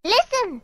Listen.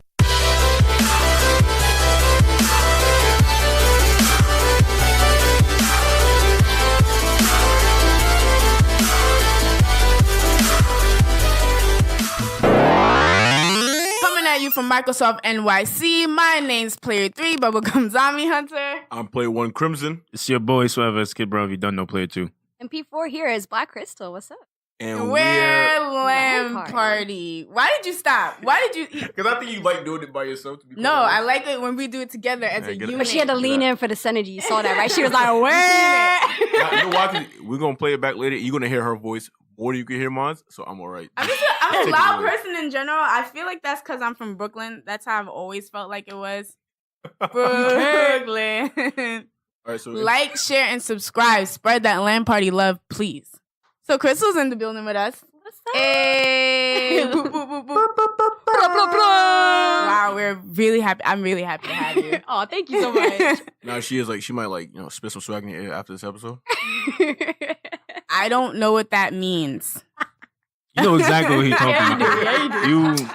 At you from Microsoft NYC. My name's Player 3, Bubblegum Zombie Hunter. I'm Player 1 Crimson. It's your boy Swagger Skid Bro. If you don't know Player 2. And P4 here is BlackKrystel. What's up? And we're L.A.N Party. Why did you stop? Why did you? Because I think you like doing it by yourself. To be No, I like it when we do it together as a unit. But she had to lean in for the synergy. You saw that, right? She was like, where? You know why? We're going to play it back later. You're going to hear her voice more than you can hear mine, so I'm all right. I'm a loud person in general. I feel like that's because I'm from Brooklyn. That's how I've always felt like it was. Brooklyn. All right, so like, share, and subscribe. Spread that L.A.N Party love, please. So Crystal's in the building with us. What's up? Hey. Boop, boop, boop, boop. Wow, we're really happy. I'm really happy to have you. Oh, thank you so much. now she might spit some swag in your ear after this episode. I don't know what that means. You know exactly what he's talking about. Yeah, you do.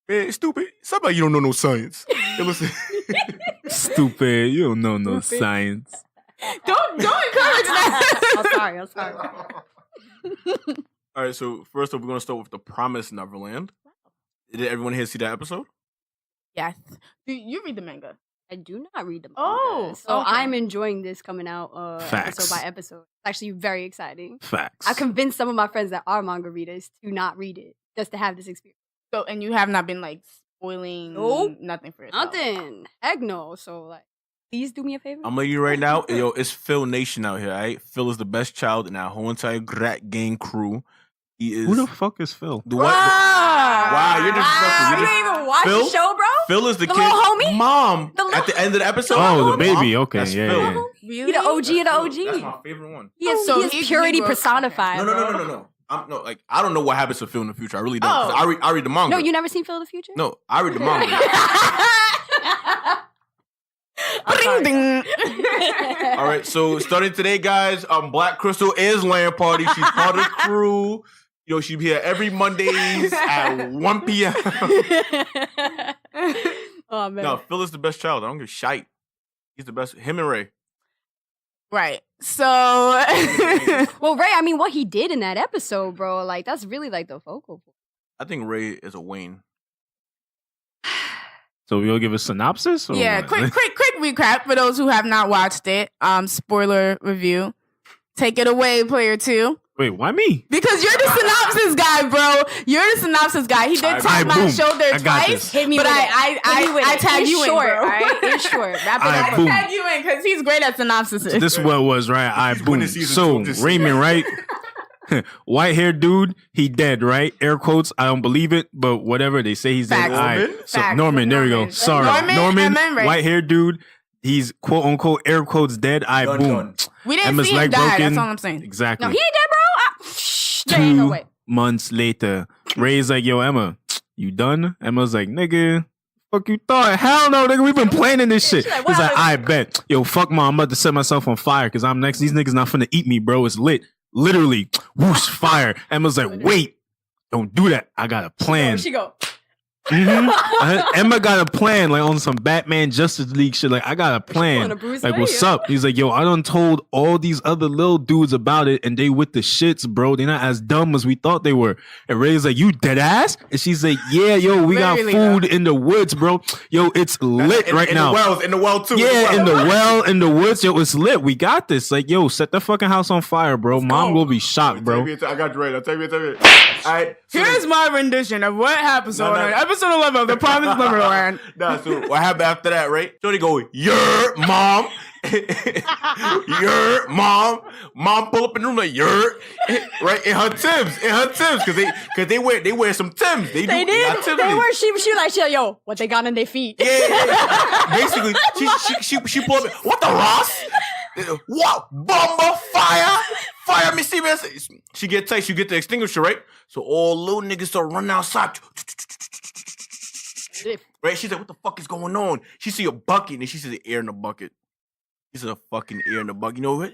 Man, stupid. Somebody you don't know no science. Hey, listen. Stupid. You don't know no science. Don't encourage that. I'm sorry. All right, so first off, we're going to start with The Promised Neverland. Did everyone here see that episode? Yes. You read the manga. I do not read them. Oh, so okay. I'm enjoying this coming out Facts. episode by episode. It's actually very exciting. Facts. I convinced some of my friends that are manga readers to not read it, just to have this experience. So, and you have not been like spoiling nothing for yourself. Nothing. Heck no. So like, please do me a favor. I'm letting you right now, yo, it's Phil Nation out here, all right? Phil is the best child in our whole entire Grat Gang crew. He is... Who the fuck is Phil? The one... Wow, you're disrespectful. You didn't even watch the show, bro? Phil is the kid. Little homie? Mom. At the end of the episode. Oh, the baby. Mom, Okay, that's yeah, Phil. yeah. Really? He the OG of the OG. That's my favorite one. He is, So he is he purity wrote- personified. No. I don't know what happens to Phil in the future. I really don't. Oh. 'Cause I read the manga. No, you never seen Phil the Future? No, I read the manga. I'm sorry. All right, so starting today, guys, BlackKrystel is L.A.N Party. She's part of the crew. You know, she'll be here every Mondays at 1 p.m. Oh, man. No, Phil is the best child. I don't give a shite. He's the best. Him and Ray. Right. So. Well, Ray, I mean, what he did in that episode, bro, like, that's really, like, the focal point. I think Ray is a Wayne. So we'll give a synopsis? Or Yeah, what? quick recap for those who have not watched it. Spoiler review. Take it away, Player 2. Wait, why me? Because you're the synopsis guy, bro. You're the synopsis guy. He did Alright, tap my boom. shoulder I got twice, this. Hit me but with it. I tagged you in, short, bro. all right? It's short. Wrap it Alright, up. boom. I tagged you in because he's great at synopsis. This is what it was, right? I He's boom. winning season So, two, I'm just- Raymond, right? White haired dude, he dead, right? Air quotes, I don't believe it, but whatever, they say he's dead. Facts. All right. Norman? So, Facts. Norman, there we go. Norman. Sorry. Norman and then Ray. white haired dude, he's quote unquote air quotes dead. I Done, boom. done. We didn't Emma's see him leg die. broken. That's all I'm saying. Exactly. No, he ain't dead, bro. There ain't no way. 2 months later, Ray's like, yo, Emma, you done? Emma's like, nigga, fuck you thought? Hell no, nigga, we've been planning this shit. she's like, He's what like, I bet. Yo, fuck mom, I'm about to set myself on fire because I'm next. These niggas not finna eat me, bro. It's lit. Literally, whoosh, fire. Emma's like, wait, don't do that. I got a plan. She go. Emma got a plan, like on some Batman Justice League shit. Like, I got a plan. pulling a Bruce Like, Wayne. what's up? He's like, yo, I done told all these other little dudes about it, and they with the shits, bro. They're not as dumb as we thought they were. And Ray's like, you dead ass? And she's like, yeah, yo, we got Literally, food in the woods, bro. Yo, it's lit right in now. In the well, too. Yeah, in the well, in the woods, yo, it's lit. We got this. Like, yo, set the fucking house on fire, bro. Mom will be shocked, bro. I got you right. I'll tell you. All right. So Here's my rendition of what happened No, on no. episode 11 of The Promised Neverland. Nah, so what happened after that, right? So they go, your mom. Your mom. Mom pull up in the room like, your. Right? In her Timbs. Because they wear some Timbs. They They got did. Timbs. They were. She like, yo, what they got in their feet? Yeah. Basically, she pull up. What the Ross? What? Bomber fire? Fire me, see me. She get tight. She get the extinguisher, right? So all little niggas start running outside. Right? She's like, what the fuck is going on? She see a bucket and she sees an air in the bucket. She sees a fucking air in the bucket. You know what?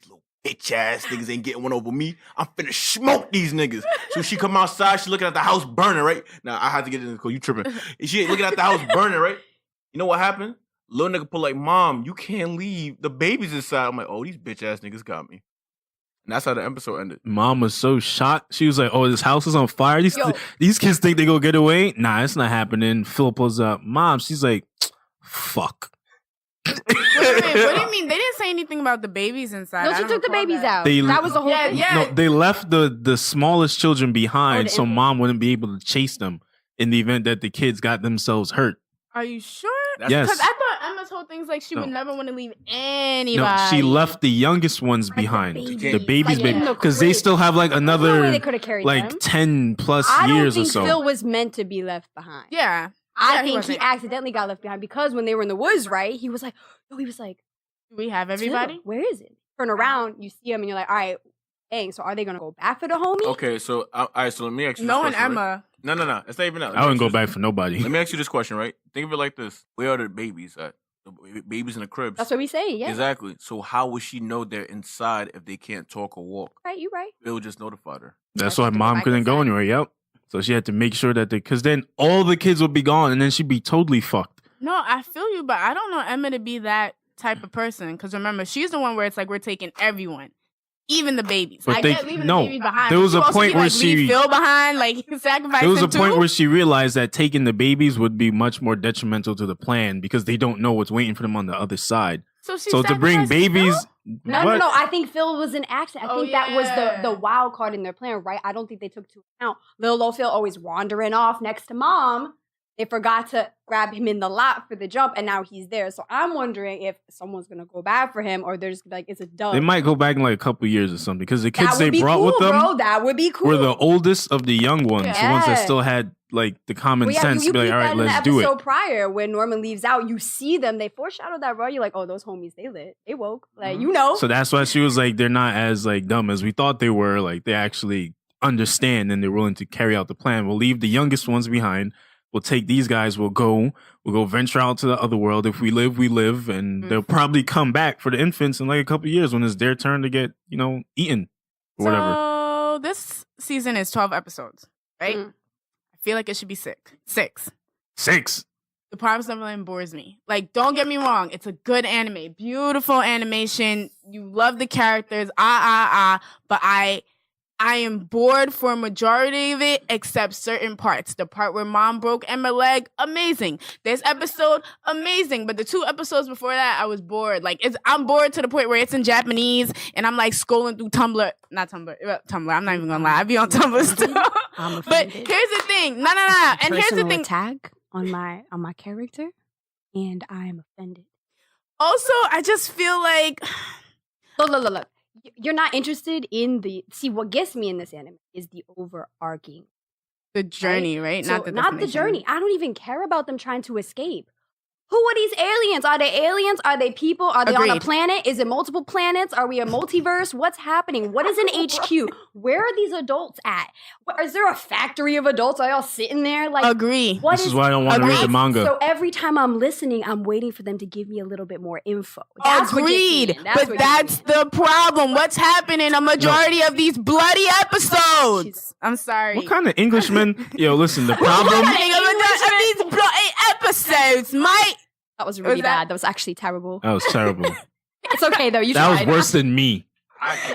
These little bitch ass niggas ain't getting one over me. I'm finna smoke these niggas. So she come outside, she looking at the house burning, right? Now I had to get in the car, you tripping. She looking at the house burning, right? You know what happened? Little nigga put like, Mom, you can't leave. The baby's inside. I'm like, oh, these bitch ass niggas got me. And that's how the episode ended. Mom was so shocked. She was like, oh, this house is on fire. These kids think they gonna get away. Nah, it's not happening. Phil pulls up. Mom, she's like, fuck. Wait, what do you mean? They didn't say anything about the babies inside. No, I she don't took the recall babies that. out. That was the whole thing. Yeah. No, they left the smallest children behind, so infant. Mom wouldn't be able to chase them in the event that the kids got themselves hurt. Are you sure? Yes. Because I thought Emma's whole thing's like she would never want to leave anybody. No, she left the youngest ones behind. The babies, Like, baby. in the Because they crib. still have like There's no way another they could have carried like them. 10 plus I don't years or think so. Phil was meant to be left behind. Yeah. I Yeah, think he wasn't. accidentally got left behind because when they were in the woods, right? He was like, Do we have everybody? "Phil, where is it?" Turn around, you see him, and you're like, all right, dang, so are they going to go back for the homie? Okay, so all right, so let me ask you No this and question, right? Emma. No. It's not even that. I wouldn't go back for nobody. Let me ask you this question, right? Think of it like this. Where are the babies at? The babies in the cribs. That's what we say, yeah. Exactly. So how would she know they're inside if they can't talk or walk? Right, you right. Bill just notified her. That's She why had to go Mom back couldn't go inside. anywhere. Yep. So she had to make sure that because then all the kids would be gone and then she'd be totally fucked. No, I feel you, but I don't know Emma to be that type of person. Because remember, she's the one where it's like we're taking everyone, even the babies. But I they- get leaving no, the babies behind. there but was you a also point be where like, leave she- Phil behind, like sacrifice There was him a point too. where she realized that taking the babies would be much more detrimental to the plan because they don't know what's waiting for them on the other side. So To bring sacrificed babies, Phil? No. I think Phil was an accident. I Oh, think that was yeah. the wild card in their plan, right? I don't think they took into account little old Phil always wandering off next to Mom. They forgot to grab him in the lot for the jump, and now he's there. So I'm wondering if someone's gonna go back for him, or they're just like, it's a dub. they might go back in like a couple years or something because the That kids would they be brought cool, with them bro. That would be cool. were the oldest of the young ones, the ones that Yeah. still had like the common Well, yeah, sense you to be like, peeped all that right, in the let's do episode it. prior when Norman leaves out. You see them. They foreshadow that, bro. You're like, oh, those homies, they lit, they woke. Like, you know. So that's why she was like, they're not as like dumb as we thought they were. Like they actually understand and they're willing to carry out the plan. We'll leave the youngest ones behind. We'll take these guys. We'll go venture out to the other world. If we live, we live, and they'll probably come back for the infants in like a couple years when it's their turn to get eaten or whatever. So this season is 12 episodes, right? Mm. I feel like it should be six. 6. The Promised Neverland bores me. Like, don't get me wrong. It's a good anime. Beautiful animation. You love the characters. But I am bored for a majority of it, except certain parts. The part where Mom broke Emma's leg, amazing. This episode, amazing. But the 2 episodes before that, I was bored. Like, I'm bored to the point where it's in Japanese, and I'm like scrolling through Tumblr. Not Tumblr. Tumblr. I'm not even gonna lie. I be on Tumblr still. But here's the thing. No. And here's the thing. Attack on my character, and I am offended. Also, I just feel like Look. You're not interested in what gets me in this anime is the overarching. the journey, right? So, Not the not the destination. journey. I don't even care about them trying to escape. Who are these aliens? Are they aliens? Are they people? Are they on a Agreed. planet? Is it multiple planets? Are we a multiverse? What's happening? What is an HQ? Where are these adults at? Is there a factory of adults? Are y'all sitting there? Like, Agree. what This is why I don't want to read the manga. So every time I'm listening, I'm waiting for them to give me a little bit more info. That's what gets me Agreed. in. But what that's gets me the problem. What's happening a majority of these bloody episodes? She's- I'm sorry. What kind of Englishman? Yo, listen, the problem. happening a majority of these bloody episodes, mate? in. That was really Was that- bad. That was actually terrible. That was terrible. It's okay though. You That was tried. worse than me.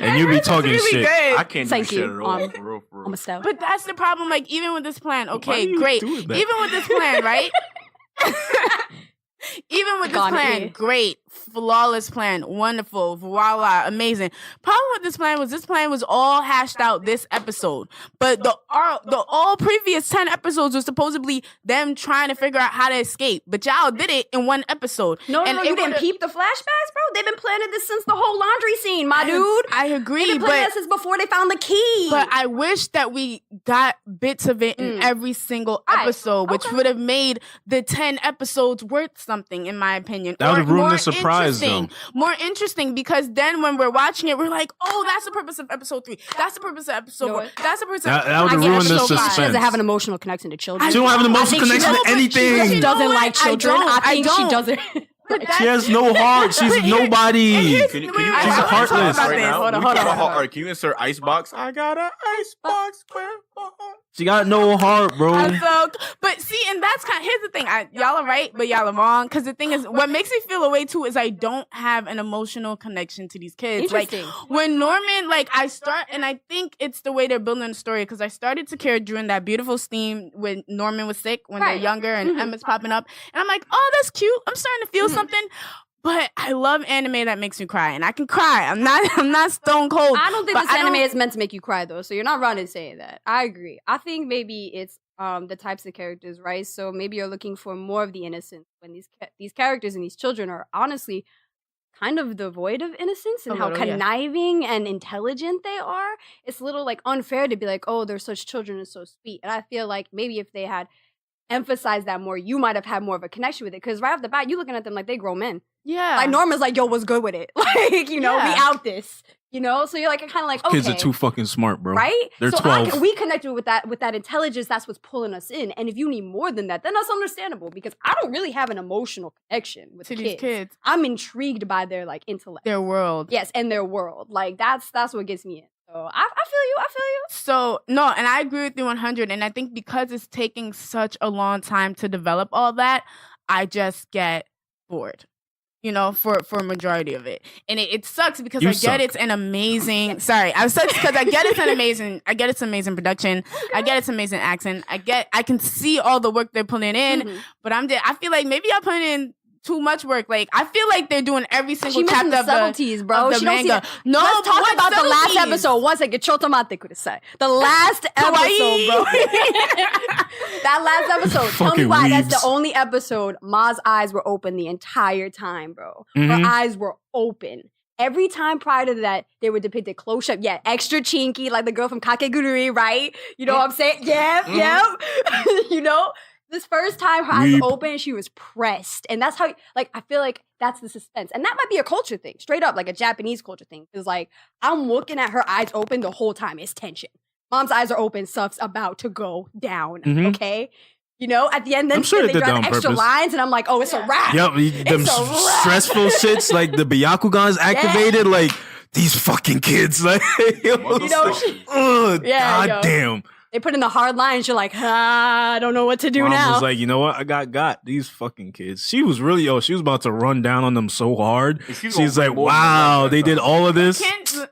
And you be That's talking really shit. good. I can't Thank do shit you. at all. Um, For real, for real. I'm a step. But that's the problem. Like, even with this plan, Why okay, do you great. do that? Even with this plan, right? Even with this Gone plan, here. great, flawless plan, wonderful, voila, amazing. Problem with this plan was all hashed out this episode, but the all previous 10 episodes were supposedly them trying to figure out how to escape, but y'all did it in one episode. No, And you it didn't would've- peep the flashbacks, bro. They've been planning this since the whole laundry scene, my dude. I They've agree, been planning but this since before they found the key. But I wish that we got bits of it in every single Alright, episode, which okay. would have made the 10 episodes worth something, in my opinion. That would have ruined more the surprise, interesting. More interesting, because then when we're watching it, we're like, oh, that's the purpose of episode 3. That's the purpose of episode No, 4. That's the purpose of That would have I get ruined it. the She suspense. doesn't have an emotional connection to children. She don't have an I emotional think she connection to does- anything. She doesn't what? like children. I think she don't. doesn't. She has no heart. She's a nobody. Can you She's heartless. right now? Hold on. All right, can you insert icebox? I got an icebox. She got no heart, bro. But see, and that's here's the thing. Y'all are right, but y'all are wrong. Because the thing is, what makes me feel away too is I don't have an emotional connection to these kids. Like when Norman, and I think it's the way they're building the story. Because I started to care during that beautiful scene when Norman was sick, when they're younger, and Emma's popping up, and I'm like, oh, that's cute. I'm starting to feel something. But I love anime that makes me cry, and I can cry. I'm not stone cold. I don't think this anime is meant to make you cry, though. So you're not wrong in saying that. I agree. I think maybe it's the types of characters, right? So maybe you're looking for more of the innocence when these characters and these children are honestly kind of devoid of innocence and how conniving and intelligent they are. It's a little unfair to be like, oh, they're such children and so sweet. And I feel like maybe if they had emphasized that more, you might have had more of a connection with it. Because right off the bat, you're looking at them like they grown men. Yeah. Like Norma's like, yo, what's good with it? We out this. So you're kind of like, okay. Kids are too fucking smart, bro. Right? They're 12. We connected with that intelligence. That's what's pulling us in. And if you need more than that, then that's understandable because I don't really have an emotional connection with these kids. I'm intrigued by their intellect. Their world. Yes, and their world. That's what gets me in. So I feel you. So no, and I agree with you 100. And I think because it's taking such a long time to develop all that, I just get bored. For a majority of it. And it sucks because I get it's an amazing I get it's amazing production. I get it's amazing accent. I can see all the work they're putting in, but I feel like maybe I'm putting in too much work. I feel like they're doing every single chapter of subtleties, bro. Of the She manga. don't see no, let's talk about the last episode. One second, chotomate kudasai. The last episode, bro. That last episode. Tell me why that's the only episode Ma's eyes were open the entire time, bro. Her eyes were open. Every time prior to that, they were depicted close up. Yeah, extra chinky, like the girl from Kakegurui, right? You know what I'm saying? Yeah. This first time her eyes were open, she was pressed. And that's how, I feel like that's the suspense. And that might be a culture thing, straight up, a Japanese culture thing. Because, I'm looking at her eyes open the whole time. It's tension. Mom's eyes are open. Stuff's about to go down, okay? At the end, then they draw the extra lines, and I'm like, oh, it's a wrap. Yep, them stressful shits, the Byakugan's activated, these fucking kids, God damn. They put in the hard lines. You're like, I don't know what to do Mom now. was like, you know what? I got these fucking kids. She was really, she was about to run down on them so hard. She's like, wow, they did all of this.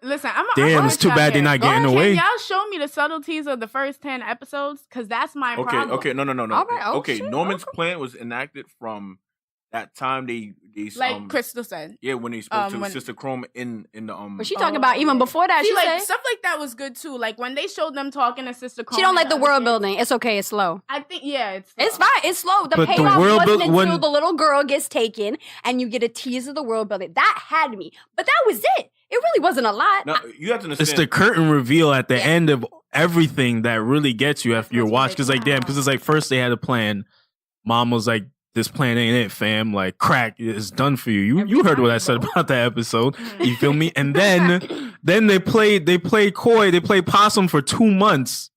Listen, damn, it's too bad they're not getting away. Can y'all show me the subtleties of the first 10 episodes? Because that's my problem. Okay, no. All right, okay, Norman's plan was enacted from that time they Crystal said. Yeah, when they spoke to Sister Chrome in the But she talking about even before that. She said stuff like that was good too. When they showed them talking to Sister Chrome. She don't like the world building. It's okay. It's slow. I think it's fine. It's slow. The payoff wasn't until the little girl gets taken and you get a tease of the world building. That had me, but that was it. It really wasn't a lot. No, you have to understand. It's the curtain reveal at the end of everything that really gets you after your watch. Because because it's first they had a plan. Mom was like, this plan ain't it, fam. Crack is done for you. You heard what I said about that episode. You feel me? And then they played coy. They played possum for 2 months.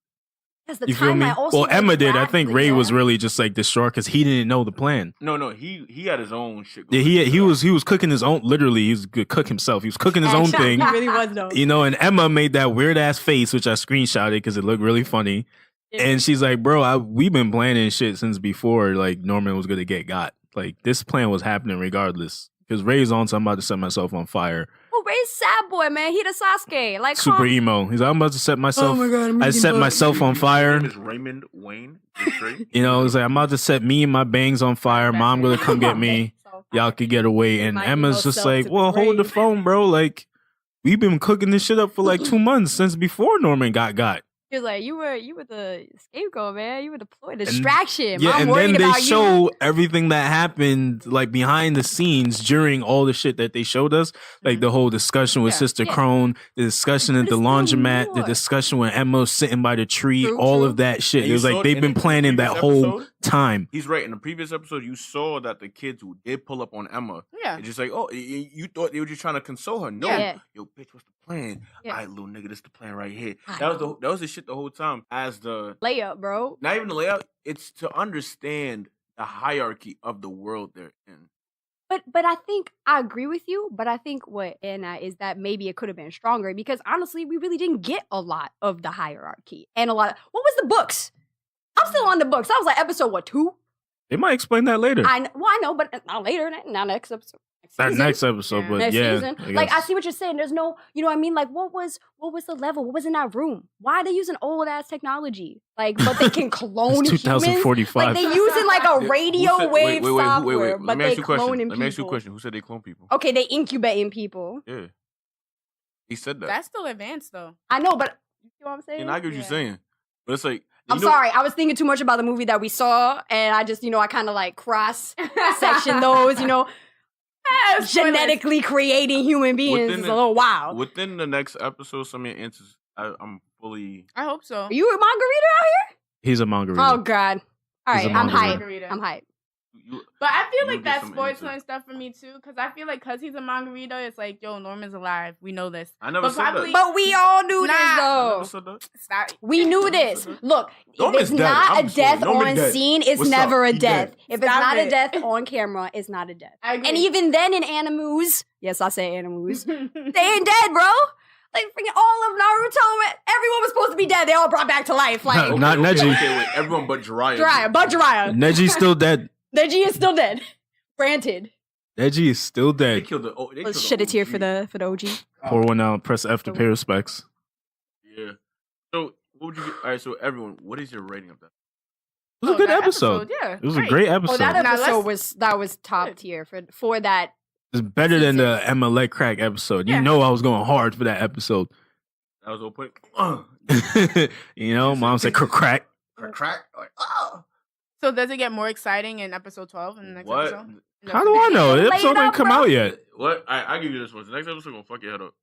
You feel me? Well, Emma did. I think Ray was really just distraught because he didn't know the plan. No, he had his own shit. Yeah, he was cooking his own. Literally, he was good cook himself. He was cooking his own thing. He really was though. And Emma made that weird ass face, which I screenshotted because it looked really funny. And she's like, bro, we've been planning shit since before Norman was gonna get got. This plan was happening regardless. Because Ray's on, so I'm about to set myself on fire. Oh, Ray's sad boy, man. He the Sasuke. Super emo. He's like, I'm about to set myself. Oh my God, I set myself on fire. His name is Raymond Wayne. He's like, I'm about to set me and my bangs on fire. Mom gonna come get me. Y'all could get away. And Emma's just like, well, hold the phone, bro. We've been cooking this shit up for 2 months since before Norman got. You're like, you were the scapegoat, man. You were the distraction. Yeah, Mom and worried then they about show everything that happened behind the scenes during all the shit that they showed us. The whole discussion with Sister Crone, the discussion at the laundromat, the discussion when Emma's sitting by the tree, all of that shit. It was they've been planning that whole time. He's right. In the previous episode, you saw that the kids who did pull up on Emma, it's just you thought they were just trying to console her. No, yo, bitch, what's the plan? All right, little nigga, this the plan right here. That was the shit the whole time. As the layup, bro. Not even the layout. It's to understand the hierarchy of the world they're in. But I think I agree with you. But I think what Anna is that maybe it could have been stronger because honestly, we really didn't get a lot of the hierarchy and a lot. What was the books? I'm still on the books. I was like episode 2. They might explain that later. I know, but not later. Not next episode. That season. next episode, but Next yeah. season. Like I see what you're saying. There's no, you know what I mean? Like what was the level? What was in that room? Why are they using old ass technology? Like, but they can clone It's humans. 2045. Like they using like a radio wave software, Let but me they ask you a question. cloning people. Let me ask you a question. Who said they clone people? Okay, they incubating people. Yeah. He said that. That's still advanced though. I know, but you see what I'm saying? And I get what you're saying. But it's like I'm sorry, I was thinking too much about the movie that we saw, and I just, I kind of like cross section those, genetically creating human beings is a little wild. Within the next episode, some of your answers, I'm fully. I hope so. Are you a margarita out here? He's a margarita. Oh God! All He's right, a I'm margarita. hyped. I'm hyped. But I feel you like get that some spoils answers. certain stuff for me too, because I feel like he's a margarita, it's like, yo, Norman's alive. We know this. I never But said probably- that. But we all knew I this never though. said that. Stop. We knew this. Look, if Norman's it's dead. not I'm a sorry. death Norman on dead. scene, it's What's never up? a He death. dead. If it's Stop not a it. death on camera, it's not a death. I agree. And even then in Animus, yes, I say Animus, they ain't dead, bro. Like freaking all of Naruto, everyone was supposed to be dead. They all brought back to life. Like Not Neji. Okay, wait. Everyone but Jiraiya. Jiraiya, but Jiraiya. Neji's still dead. Neji is still dead. Granted. Neji is still They dead. killed the. They Let's killed shed the a tear OG. for the OG. Pour one out, press F to pay respects. Yeah. So what would you get? All right. So everyone, what is your rating of that? It was a good that episode. Yeah. It was a great episode. Oh, that Now episode let's- was top Good. tier for that. It's better than the MLA crack episode. Yeah. You know I was going hard for that episode. That was all point. Mom said crack. Crack. Like, ah. So does it get more exciting in episode 12 in the next What? episode? No, How do I know? The Lay it episode out, didn't come bro. out yet. What? I give you this one. The next episode gonna fuck your head up.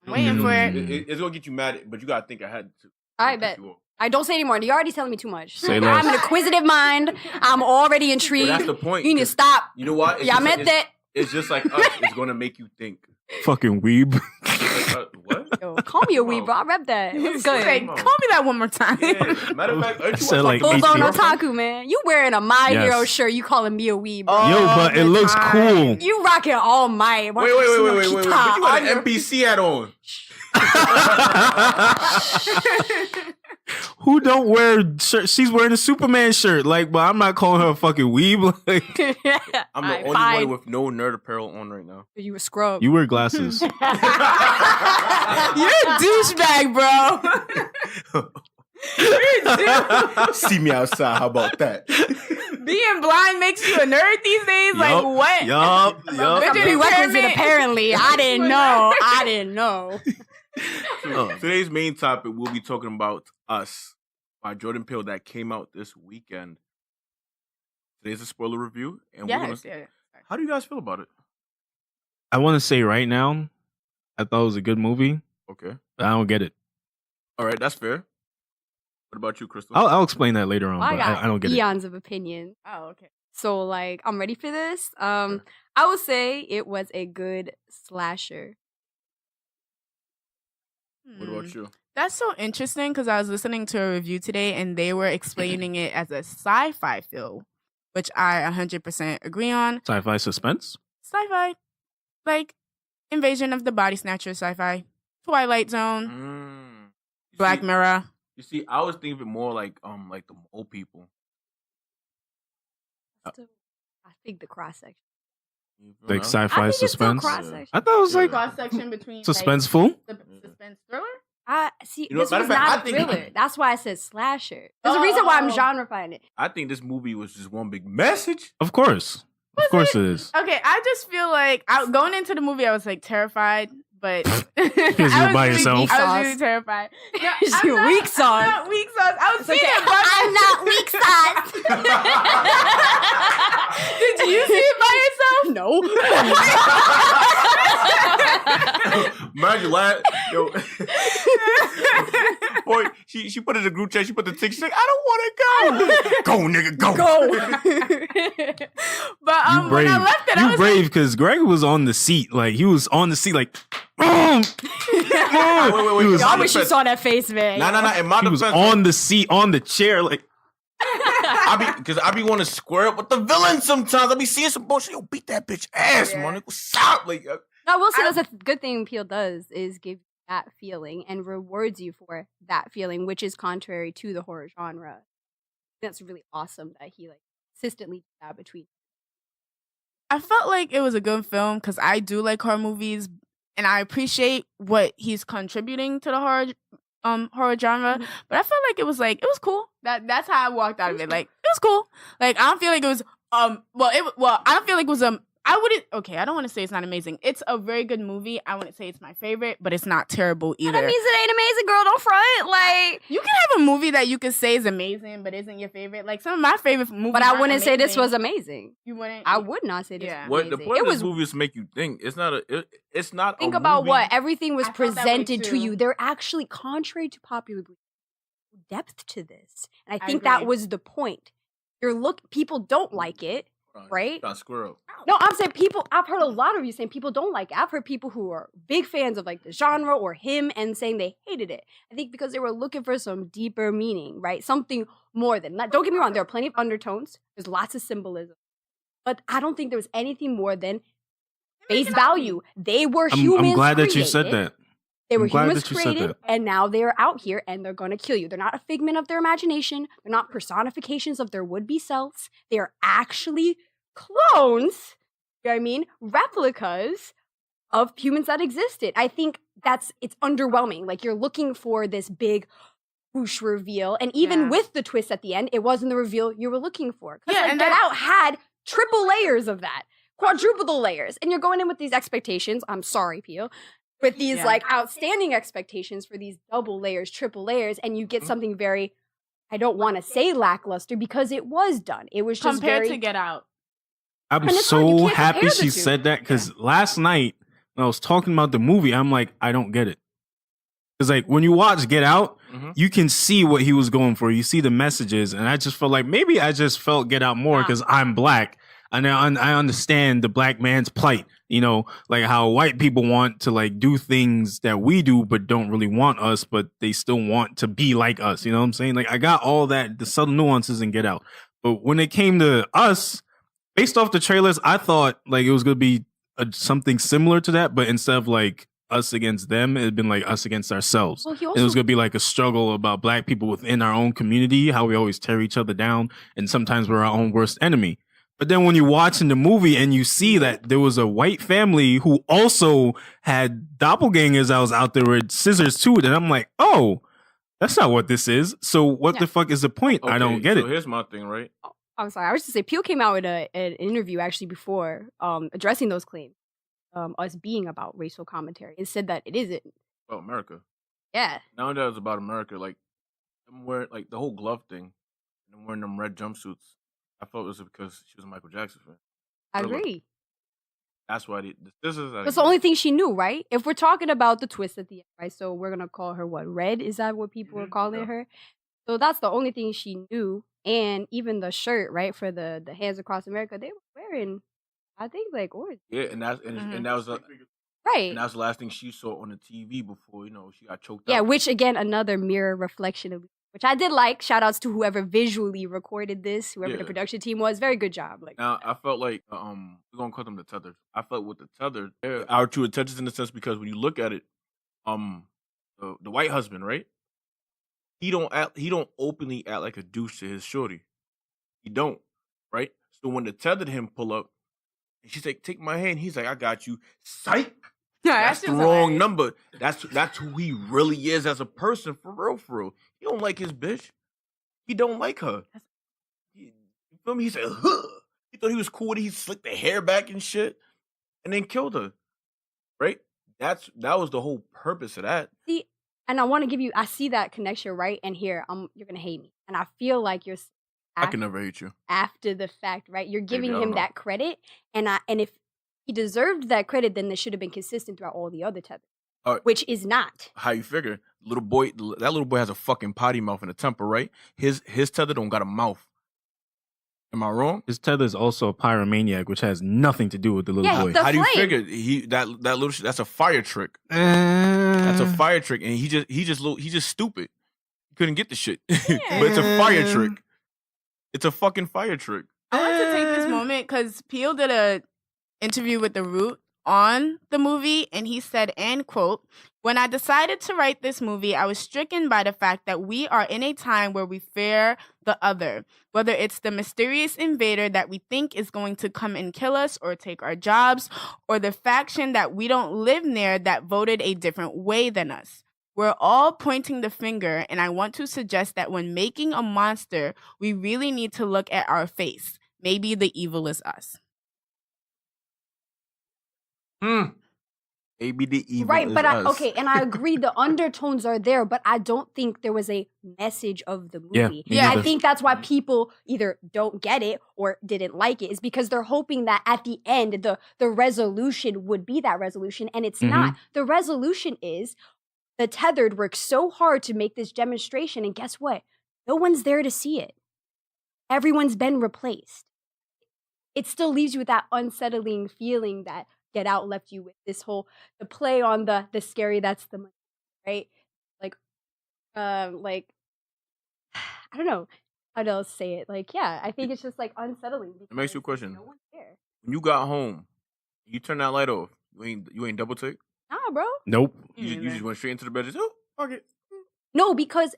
I'm waiting for it. It's gonna get you mad, but you gotta think ahead. I bet. I don't say anymore. You're already telling me too much. Say I'm less. an inquisitive mind. I'm already But intrigued. that's the point. You need to 'cause stop. You know what? It's Yeah, I just- meant it's- that. It's just like us. It's gonna make you think. Fucking weeb. It's like, what? Yo, call me a Come weeb, on. bro. I rep that. It was Say, good. Come on. call me that one more time. Yeah. Matter of fact, aren't you said like Full 18. blown otaku, man. You wearing a My Yes. Hero shirt. You calling me a weeb, bro. Yo, but it the looks time. cool. You rocking All Might. Wait. But you got an NPC hat on. Who don't wear shirt? She's wearing a Superman shirt. Like, but I'm not calling her a fucking weeb. Like, I'm the only fine. one with no nerd apparel on right now. You a scrub. you wear glasses. You're a douchebag, bro. See me outside. How about that? Being blind makes you a nerd these days? Like, Yup, what? Yup. But A then prerequisite, impairment. apparently. I didn't know. I didn't know. Today's main topic, we'll be talking about Us by Jordan Peele that came out this weekend. Today's a spoiler review, and we're gonna. Yes, yeah. How do you guys feel about it? I want to say right now, I thought it was a good movie, Okay, but I don't get it. all right, that's fair. What about you, Crystal? I'll explain that later on, I but got I don't get it. eons of opinion. Oh, okay. So, like, I'm ready for this. I would say it was a good slasher. What about you? That's so interesting because I was listening to a review today and they were explaining it as a sci-fi film, which I 100% agree on. Sci-fi suspense. Sci-fi, like Invasion of the Body Snatchers, sci-fi, Twilight Zone, You Black see- Mirror. You see, I was thinking of it more like the old people. I think the cross section. You feel Like me? sci-fi I think it's still suspense. cross section. I thought it was like Cross section between suspenseful. like, the suspense thriller. I see. You know, This matter was of fact, not I a think- thriller. That's why I said slasher. There's a reason why I'm Oh. genre-fying it. I think this movie was just one big message. Of course. Of course it is. Okay, I just feel like going into the movie, I was like terrified, but Because you were by yourself. I was Sauce. really terrified. No, You weak sauce. I'm not weak sauce. I was seeing Okay, it by I'm not weak sauce. Did you see it by yourself? No. Mind you, yo. Boy, she put it in the group chat. She put the tick. She's like, I don't want to go. Go, nigga, go. Go. But You when brave. I left it, I You was brave because Greg was on the seat. Like he was on the seat. Like Wait. He was, I wish you saw that face, man. Nah. In my he was defense, on the seat, on the chair. Like I be want to square up with the villain sometimes. I be seeing some bullshit. Yo, beat that bitch ass, man. Stop, like. No, I will say that's a good thing Peele does is give you that feeling and rewards you for that feeling, which is contrary to the horror genre. That's really awesome that he like consistently did that between. I felt like it was a good film because I do like horror movies, and I appreciate what he's contributing to the horror genre. But I felt like it was cool. That's how I walked out of it. Like, it was cool. Like, I don't feel like it was I don't feel like it was I don't want to say it's not amazing. It's a very good movie. I wouldn't say it's my favorite, but it's not terrible either. That means it ain't amazing, girl. Don't front. Like, you can have a movie that you could say is amazing, but isn't your favorite. Like, some of my favorite movies. But I wouldn't say this was amazing. You wouldn't. I would not say this. Yeah. Was What amazing. the point It of was this movie is to make you think. It's not a. It's not. think a about movie. what everything was I felt that way presented to too. you. They're actually contrary to popular belief. Depth to this, and I think agree. that was the point. People don't like it, right? Got squirrel. No, I'm saying people. I've heard a lot of you saying people don't like it. I've heard people who are big fans of like the genre or him and saying they hated it. I think because they were looking for some deeper meaning, right? Something more than that. Don't get me wrong. There are plenty of undertones. There's lots of symbolism, but I don't think there was anything more than face value. They were humans. I'm glad that you said created. that. They were I'm glad humans that you said created, that. and now they're out here, and they're going to kill you. They're not a figment of their imagination. They're not personifications of their would-be selves. They are actually clones, you know what I mean? Replicas of humans that existed. I think it's underwhelming. Like, you're looking for this big whoosh reveal, and even with the twist at the end, it wasn't the reveal you were looking for. Yeah, Like, and Get that- Out had triple layers of that, quadruple layers, and you're going in with these expectations. I'm sorry, Peele. With these like outstanding expectations for these double layers, triple layers, and you get something very, I don't want to say lackluster because it was done. It was just compared very to Get Out. And I'm it's hard, you so can't happy compare the she two. said that because last night when I was talking about the movie, I'm like, I don't get it. Because like when you watch Get Out, you can see what he was going for. You see the messages, and I just felt like maybe I just felt Get Out more because I'm black. And I understand the black man's plight, you know, like how white people want to like do things that we do, but don't really want us, but they still want to be like us. You know what I'm saying? Like I got all that, the subtle nuances in Get Out. But when it came to us, based off the trailers, I thought like it was going to be something similar to that. But instead of like us against them, it had been like us against ourselves. Well, he It also was going to be like a struggle about black people within our own community, how we always tear each other down. And sometimes we're our own worst enemy. But then when you watch in the movie and you see that there was a white family who also had doppelgangers that was out there with scissors too, then I'm like, oh, that's not what this is. So what the fuck is the point? I don't get it. Here's my thing, right? I'm sorry. I was just say Peele came out with an interview actually before addressing those claims, us being about racial commentary, and said that it isn't. About America. Yeah. Now that it's about America, like them wearing like the whole glove thing, and them wearing them red jumpsuits. I thought it was because she was a Michael Jackson fan. I Really? agree. That's why this is. That's the only thing she knew, right? If we're talking about the twist at the end, right? So we're gonna call her what? Red? Is that what people are calling her? So that's the only thing she knew. And even the shirt, right, for the Hands Across America, they were wearing, I think, like orange. Yeah, and that was Right. and that's the last thing she saw on the TV before she got choked Yeah, out. which again, another mirror reflection of which I did like. Shout outs to whoever visually recorded this, whoever the Yeah. production team was. Very good job. Like Now I felt like we're gonna call them the tethered. I felt with the tethered, they're our true intentions in the sense because when you look at it, the white husband, right? He don't openly act like a douche to his shorty. He don't, right? So when the tethered him pull up, and she's like, "Take my hand," he's like, "I got you." Psych. That's the wrong number. That's who he really is as a person, for real, for real. He don't like his bitch. He don't like her. You feel me? He said, "Huh." He thought he was cool. He slicked the hair back and shit, and then killed her. Right? That was the whole purpose of that. see, and I want to give you. I see that connection right, and here you're gonna hate me, and I feel like you're. I can never hate you. After the fact, right? You're giving I don't him know. that credit, and if he deserved that credit, then this should have been consistent throughout all the other tethers, which is not. How you figure? That little boy has a fucking potty mouth and a temper, right? His tether don't got a mouth. Am I wrong? His tether is also a pyromaniac, which has nothing to do with the little Yeah, boy. the How do you flame. figure that little shit? That's a fire trick. That's a fire trick, and he just stupid. He couldn't get the shit, but it's a fire trick. It's a fucking fire trick. I want to take this moment because Peele did a interview with The Root on the movie, and he said, and quote, "When I decided to write this movie, I was stricken by the fact that we are in a time where we fear the other, whether it's the mysterious invader that we think is going to come and kill us or take our jobs, or the faction that we don't live near that voted a different way than us. We're all pointing the finger, and I want to suggest that when making a monster, we really need to look at our face. Maybe the evil is us." Maybe the evil Right, is but us. and I agree the undertones are there, but I don't think there was a message of the Yeah, movie. me I neither. think that's why people either don't get it or didn't like it, is because they're hoping that at the end the resolution would be that resolution, and it's not. The resolution is the Tethered worked so hard to make this demonstration, and guess what? No one's there to see it. Everyone's been replaced. It still leaves you with that unsettling feeling that Get Out left you with, this whole the play on the scary, that's the money, right? Like I don't know how to say it. Like, yeah, I think it's just like unsettling. It makes you because question. No one's there. When you got home, you turn that light off. You ain't double take. Nah, bro. Nope. You just went straight into the bed. Just, oh, fuck it. No, because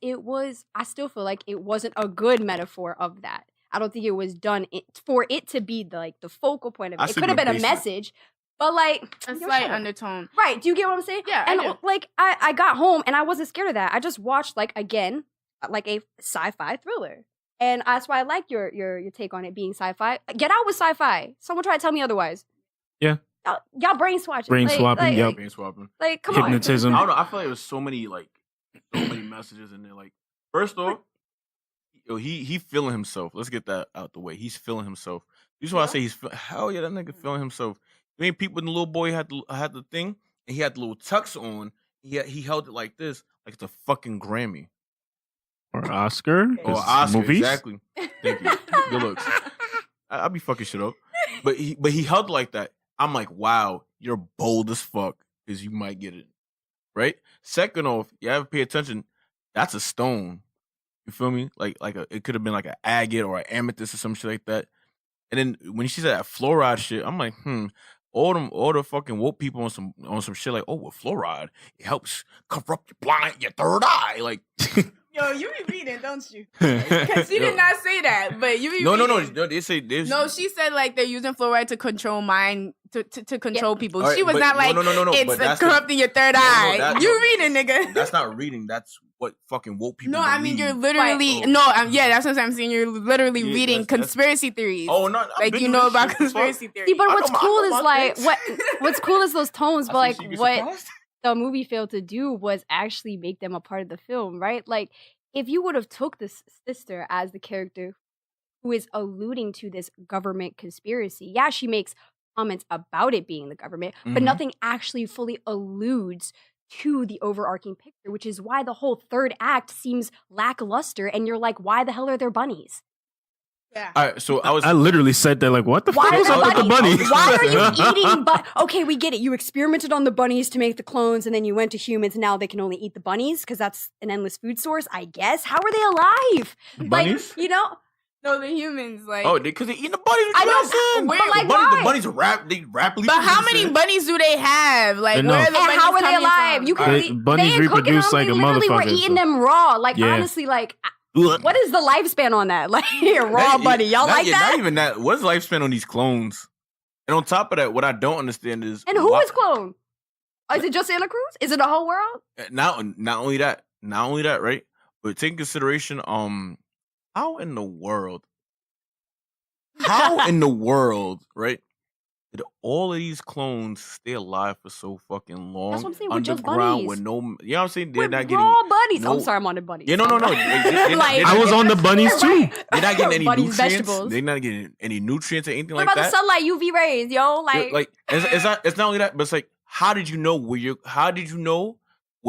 it was. I still feel like it wasn't a good metaphor of that. I don't think it was done for it to be the focal point of I it. It see could have the been a basement. message, but like A yo, slight shut up. undertone. Right? Do you get what I'm saying? Yeah, I And do. like I got home and I wasn't scared of that. I just watched like again like a sci-fi thriller, and that's why I like your take on it being sci-fi. Get Out was sci-fi. Someone try to tell me otherwise. Yeah. Y'all brain swatching. Brain swapping, yep. Brain swapping. Like come Hypnotism. I don't know. I feel like there was so many messages in there. Like, first off, he feeling himself. Let's get that out the way. He's feeling himself. You just want to say hell yeah, that nigga feeling himself. I mean, people, when the little boy had the thing and he had the little tux on. He held it like this, like it's a fucking Grammy Or Oscar. or 'cause Oscar. movies. Exactly. Thank you. Good looks. I'll be fucking shit up. But he held it like that. I'm like, wow, you're bold as fuck because you might get it. Right? Second off, you have to pay attention. That's a stone. You feel me? It could have been like an agate or an amethyst or some shit like that. And then when she said that fluoride shit, I'm like, all the fucking woke people on some shit like, oh, with fluoride, it helps cover up your third eye. Like, Yo, you be reading, don't you? Because she did not say that, but you be no, reading. they say this. No, she said like they're using fluoride to control mind, to control people. All right, she was but not like, no, it's but that's corrupting your third eye. You reading, nigga. That's not reading. That's what fucking woke people No, I mean, you're believe. literally, Right. yeah, that's what I'm saying. You're literally Yeah, reading that's- conspiracy theories. Oh, no. I've Like, been you doing know this about shit. conspiracy theories. See, but I what's know cool my is like things. what's cool is those tones, but I like see secrets what of past. the movie failed to do was actually make them a part of the film, right? Like if you would have took this sister as the character who is alluding to this government conspiracy, yeah, she makes comments about it being the government, but Mhm. nothing actually fully alludes to the overarching picture, which is why the whole third act seems lackluster, and you're like, why the hell are there bunnies? Yeah. All right, so I literally said that, like, what the Why fuck are is the up with the bunnies? bunnies? Why are you eating okay, we get it. You experimented on the bunnies to make the clones, and then you went to humans, and now they can only eat the bunnies because that's an endless food source, I guess. How are they alive? Bunnies? Like, you know? No, the humans, like. Oh, because they eating the bunnies. I know, What but you like, saying? why? The bunnies are they rapidly. But how many producing. bunnies do they have? Like, Enough. where are the And bunnies how are they coming alive? from? You can Alright, bunnies they ain't cooking reproduce them. like They a literally were motherfucker, eating so- them raw. Like, Yeah. honestly, like, what is the lifespan on that? Like, raw Not- bunny. Y'all not- like yeah, that? Not even that. What's the lifespan on these clones? And on top of that, what I don't understand is And who why- is clone? Is it just Santa Cruz? Is it the whole world? not only that, right? But take in consideration, how in the world, right? Did all of these clones stay alive for so fucking long? That's what I'm saying, with just underground bunnies. with no, you know what I'm saying? They're With not getting. raw bunnies. no- I'm sorry, I'm on the bunnies. Yeah, no. They're Like- not I was on the bunnies too. They're not getting any Bunnies, nutrients. vegetables. They're not getting any nutrients or anything What like about that. the sunlight, UV rays, yo? Like It's not only that, but it's like, how did you know where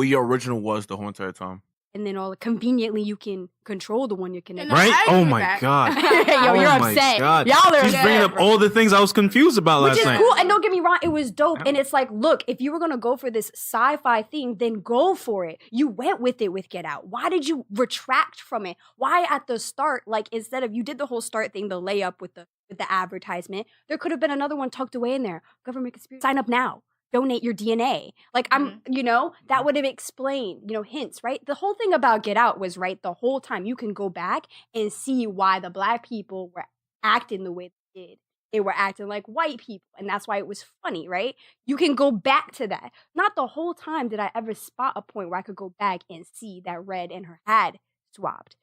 your original was the whole entire time? and then all conveniently you can control the one you're connected. No, Right? I agree Oh with my that. god. Yo, you're Oh my upset. God. Y'all are She's upset, bringing up bro. all the things I was confused about Which last is night. cool, and don't get me wrong, it was dope. And it's like, look, if you were gonna go for this sci-fi thing, then go for it. You went with it with Get Out. Why did you retract from it? Why at the start, like instead of you did the whole start thing, the layup with the advertisement, there could have been another one tucked away in there. Government conspiracy. Sign up now. Donate your DNA. Like that would have explained, hints, right? The whole thing about Get Out was right the whole time. You can go back and see why the black people were acting the way they did. They were acting like white people, and that's why it was funny, right? You can go back to that. Not the whole time did I ever spot a point where I could go back and see that Red and her had swapped.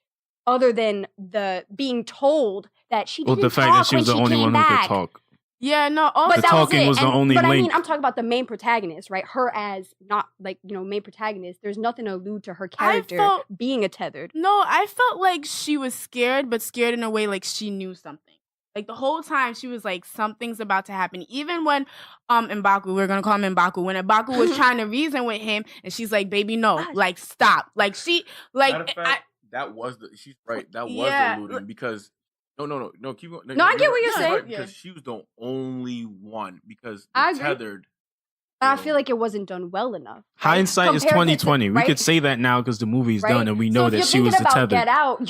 Other than the being told that she didn't the fact talk that she was the when only came one who back. could talk. Yeah, no. But The that talking was, it. was the only But I link. mean, I'm talking about the main protagonist, right? Her as not like main protagonist. There's nothing to allude to her character being a tethered. No, I felt like she was scared, but scared in a way like she knew something. Like the whole time she was like, something's about to happen. Even when M'Baku, we're gonna call him M'Baku, when M'Baku was trying to reason with him, and she's like, "Baby, no, like stop." Like she, like Matter of fact, that was she's right. That was the alluding because no, keep going. No, I get what you're saying. Right, because she was the only one because I the agree. tethered. But I feel like it wasn't done well enough. Right? Hindsight is Compared to- 2020. We right? could say that now because the movie's Right? done and we know so if that you're she was thinking the about tethered. Get Out,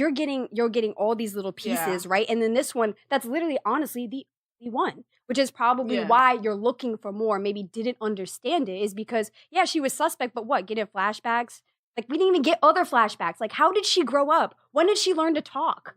you're getting all these little pieces, right? And then this one, that's literally honestly the only one, which is probably why you're looking for more. Maybe didn't understand it is because she was suspect, but what? Getting flashbacks. Like, we didn't even get other flashbacks. Like, how did she grow up? When did she learn to talk?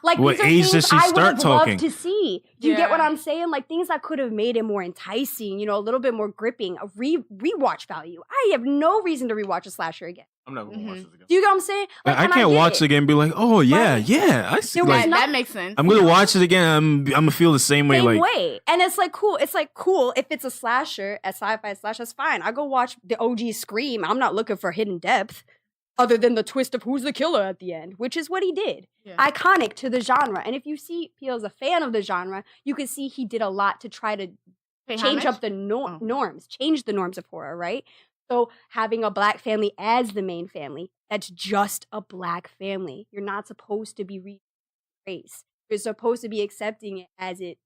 Like, What these are age did things she I start would have talking? loved to see. Do you get what I'm saying? Like, things that could have made it more enticing, a little bit more gripping, a rewatch value. I have no reason to rewatch a slasher again. I'm never gonna watch this again. Do you get what I'm saying? Like, I and can't get watch it again and be like, oh yeah, Right. yeah. I see. There was Like, not- that makes sense. I'm gonna watch it again. I'm gonna feel the same way. Same Like way. And it's like cool. It's like cool if it's a slasher, a sci-fi slasher, that's fine. I go watch the OG Scream. I'm not looking for hidden depth other than the twist of who's the killer at the end, which is what he did. Yeah. Iconic to the genre. And if you see Peele's a fan of the genre, you can see he did a lot to try to change up the norms, change the norms of horror, right? So having a black family as the main family, that's just a black family. You're not supposed to be race. You're supposed to be accepting it as it,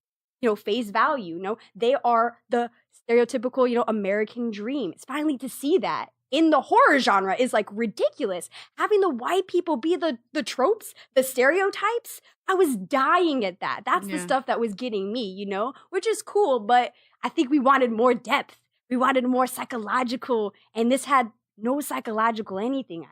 face value. They are the stereotypical, American dream. It's finally to see that in the horror genre is like ridiculous. Having the white people be the tropes, the stereotypes. I was dying at that. That's the stuff that was getting me, which is cool. But I think we wanted more depth. We wanted more psychological, and this had no psychological anything.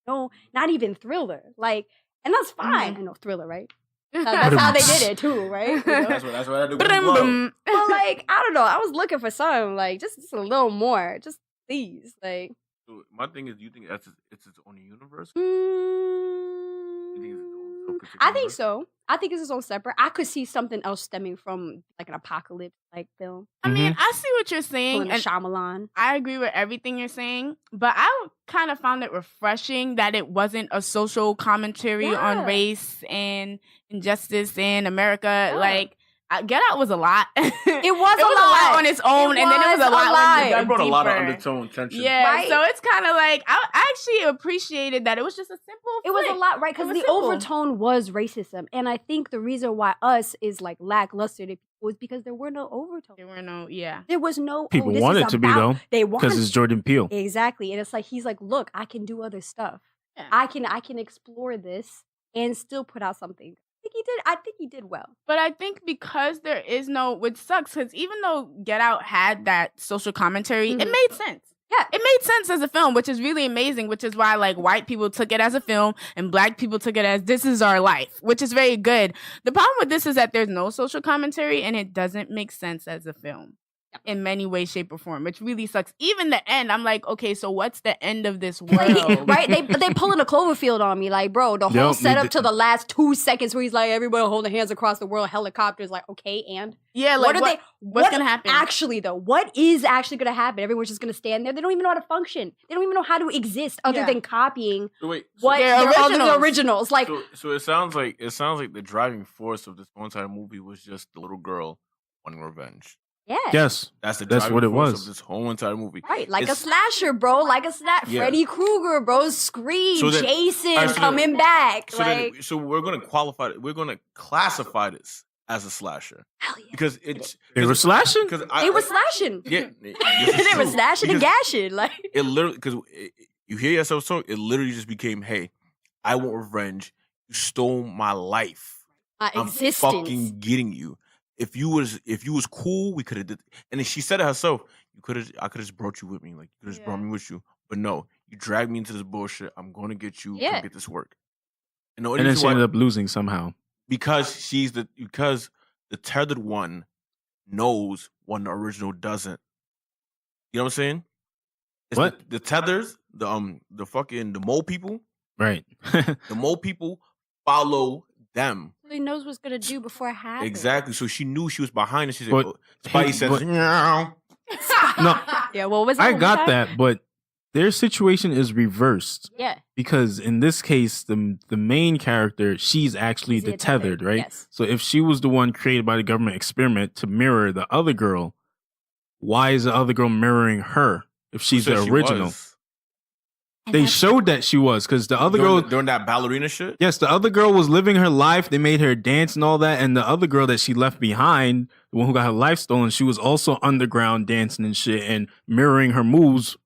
No, not even thriller. Like, and that's fine. I know thriller, right? That's how they did it too, right? That's what I do. Brum, Well, brum. But like, I don't know. I was looking for something like just a little more. Just please, like. so my thing is, do you think it's its own universe? You think it's its own particular I think universe? so. I think it's its own separate. I could see something else stemming from like an apocalypse like film. I mean, I see what you're saying, Pulling a and Shyamalan. I agree with everything you're saying, but I kind of found it refreshing that it wasn't a social commentary on Yeah. race and injustice in America. Yeah. Like, Get Out was a lot. It was It was a lot on its own, It and then it was was a a lot. lot. when That brought a lot of deeper. undertone tension. Yeah, Right. so it's kind of like I actually appreciated that it was just a simple. It was a flick. lot, right? It Because was the simple. overtone was racism. And I think the reason why Us is like lackluster to people was because there were no overtones. There were no, yeah. There was no people this want is it to be about- though, They because want it's Jordan Peele. exactly. And it's like he's like, look, I can do other stuff. Yeah. I can explore this and still put out something. I think he did well. But I think because there is no, which sucks, because even though Get Out had that social commentary, it Mhm. made sense. Yeah. It made sense as a film, which is really amazing, which is why like white people took it as a film and black people took it as this is our life, which is very good. The problem with this is that there's no social commentary and it doesn't make sense as a film in many ways, shape, or form, which really sucks. Even the end, I'm like, okay, so what's the end of this world? Right? They pulling a Cloverfield on me, like, bro, the whole Yup, they setup did. to the last 2 seconds where he's like, everybody holding hands across the world, helicopters, like, okay, and Yeah, like what what's gonna happen? Actually, though, what is actually gonna happen? Everyone's just gonna stand there. They don't even know how to function. They don't even know how to exist other Yeah. than copying So wait, what They're the originals. originals. Like, so it sounds like the driving force of this whole entire movie was just the little girl wanting revenge. Yeah. Yes. That's That's what it driving force was. of this whole entire movie. Right, like a It's- slasher, bro. Like a Yeah. Freddy Krueger, bro. Scream, So then- Jason Alright, so then- coming back. So, like, so we're gonna qualify it. We're gonna classify this as a slasher hell yeah. because it's They were slashing? Because They were slashing. Yeah, They were slashing and gashing. Like, It literally because you hear yourself so it literally just became, hey, I want revenge. You stole my life. my I'm existence. fucking getting you. If you was cool, we could have did. And then she said it herself. I could have just brought you with me. Like you could have just brought me with you. But no, you dragged me into this bullshit. I'm going to get you. Yeah. Come get this work. And, the only And then reason she why- ended up losing somehow. because the tethered one knows when the original doesn't. You know what I'm saying? It's What? the tethers, the mole people, Right. the mole people follow them. He knows what's gonna do before it happens. Exactly. So she knew she was behind, and she said, But- oh, Spidey says, but- "Meow." No, Yeah. What was that? I What was got that, but their situation is reversed Yeah. because in this case, the main character, she's actually Is the it tethered, right? Yes. So if she was the one created by the government experiment to mirror the other girl, why is the other girl mirroring her if she's Who the said she original? was? And They that's- showed that she was because the other girl, during that ballerina shit. yes, the other girl was living her life. They made her dance and all that, and the other girl that she left behind, the one who got her life stolen, she was also underground dancing and shit and mirroring her moves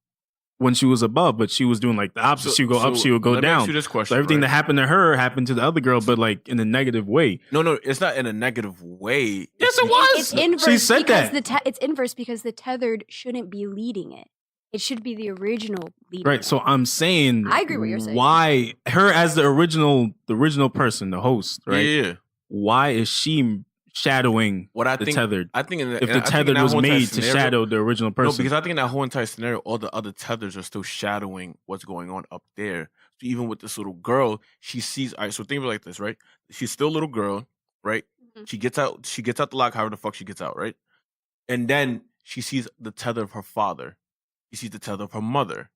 when she was above, but she was doing like the opposite. She would go up, she would go let me ask down. you this question, So everything right? that happened to her happened to the other girl, but like in a negative way. No, it's not in a negative way. Yes, it was. It's inverse She said because that. it's inverse because the tethered shouldn't be leading it. It should be the original leader. Right. So I'm saying I agree with what you're saying. Why her as the original person, the host, right? Yeah. Why is she shadowing What I the think, tethered? I think in If the tethered was made to shadow the original No, person. because I think in that whole entire scenario, all the other tethers are still shadowing what's going on up there. So even with this little girl, she sees. All right, so think of it like this, right? She's still a little girl, right? Mhm. She gets out the lock, however the fuck she gets out, right? And then she sees the tether of her father. She sees the tether of her mother.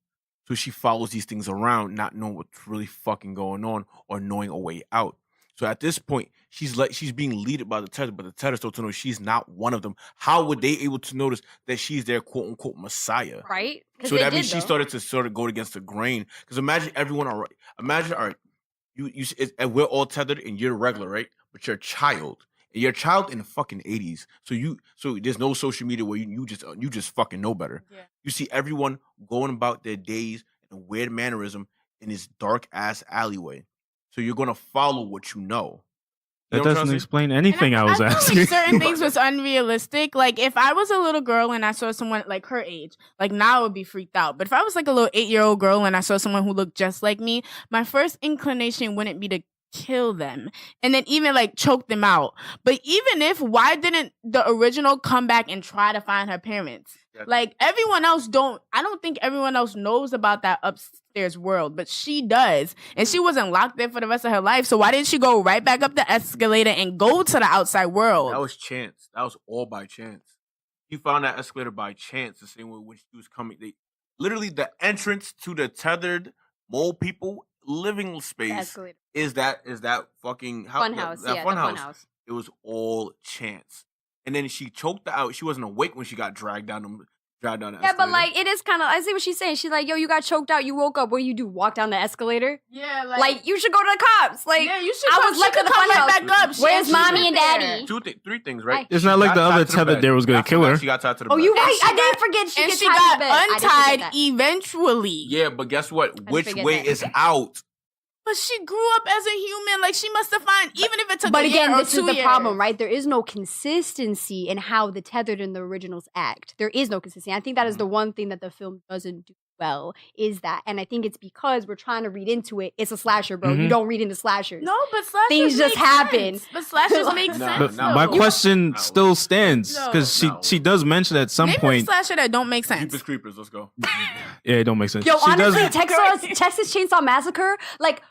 So she follows these things around, not knowing what's really fucking going on or knowing a way out. So at this point, she's being leaded by the tether, but the tether still to know she's not one of them. How would they able to notice that she's their quote unquote messiah? Right? 'Cause So they that means did, she though. started to sort of go against the grain. Because imagine everyone, all right. Imagine, all right, and we're all tethered and you're regular, right? But you're a child. And you're a child in the fucking 80s. So there's no social media where you just fucking know better. Yeah. You see everyone going about their days in a weird mannerism in this dark ass alleyway. So you're gonna follow what you know. You that know what I'm doesn't trying to say? explain anything I was feel asking. Like certain things was unrealistic. Like if I was a little girl and I saw someone like her age, like now I would be freaked out. But if I was like a little 8-year-old girl and I saw someone who looked just like me, my first inclination wouldn't be to kill them and then even like choke them out. But even if, why didn't the original come back and try to find her parents? Yeah. Like everyone else I don't think everyone else knows about that upstairs world, but she does. And she wasn't locked there for the rest of her life. So why didn't she go right back up the escalator and go to the outside world? That was chance. That was all by chance. She found that escalator by chance, the same way when she was coming. Literally the entrance to the tethered mole people living space Escalator. is that fucking Funhouse. that Yeah, funhouse. the funhouse. It was all chance. And then she choked her out. She wasn't awake when she got dragged down the Yeah, escalator. but like it is kind of. I see what she's saying. She's like, "Yo, you got choked out. You woke up. What do you do? Walk down the escalator? Yeah, Like you should go to the cops. Like yeah, you should I come, was left she in could the come right funhouse. back up. Where's She mommy was and there. daddy? Three things, right? It's not like Got the tied other to the tethered bed. there was gonna After kill that, her. She got tied to the Oh, bed. you're right. And she I did got- forget. She And gets she tied to got the bed. I did forget untied that. eventually. Yeah, but guess what? didn't Which forget way that. is out? But she grew up as a human. Like she must have found, even if it took But a again, year or this 2 is the years. problem, right? There is no consistency in how the tethered and the originals act. There is no consistency. I think that is the one thing that the film doesn't do well, is that. And I think it's because we're trying to read into it. It's a slasher, bro. You Mhm. don't read into slashers. No, but slashers Things just make happen. sense. But slashers make No, sense. But no. though. my You- question No. still stands No. because No. she does mention at some Name a point. slasher that don't make sense. Jeepers Creepers, let's go. Yeah, it don't make sense. Yo, She does- honestly, Texas Chainsaw Massacre, like,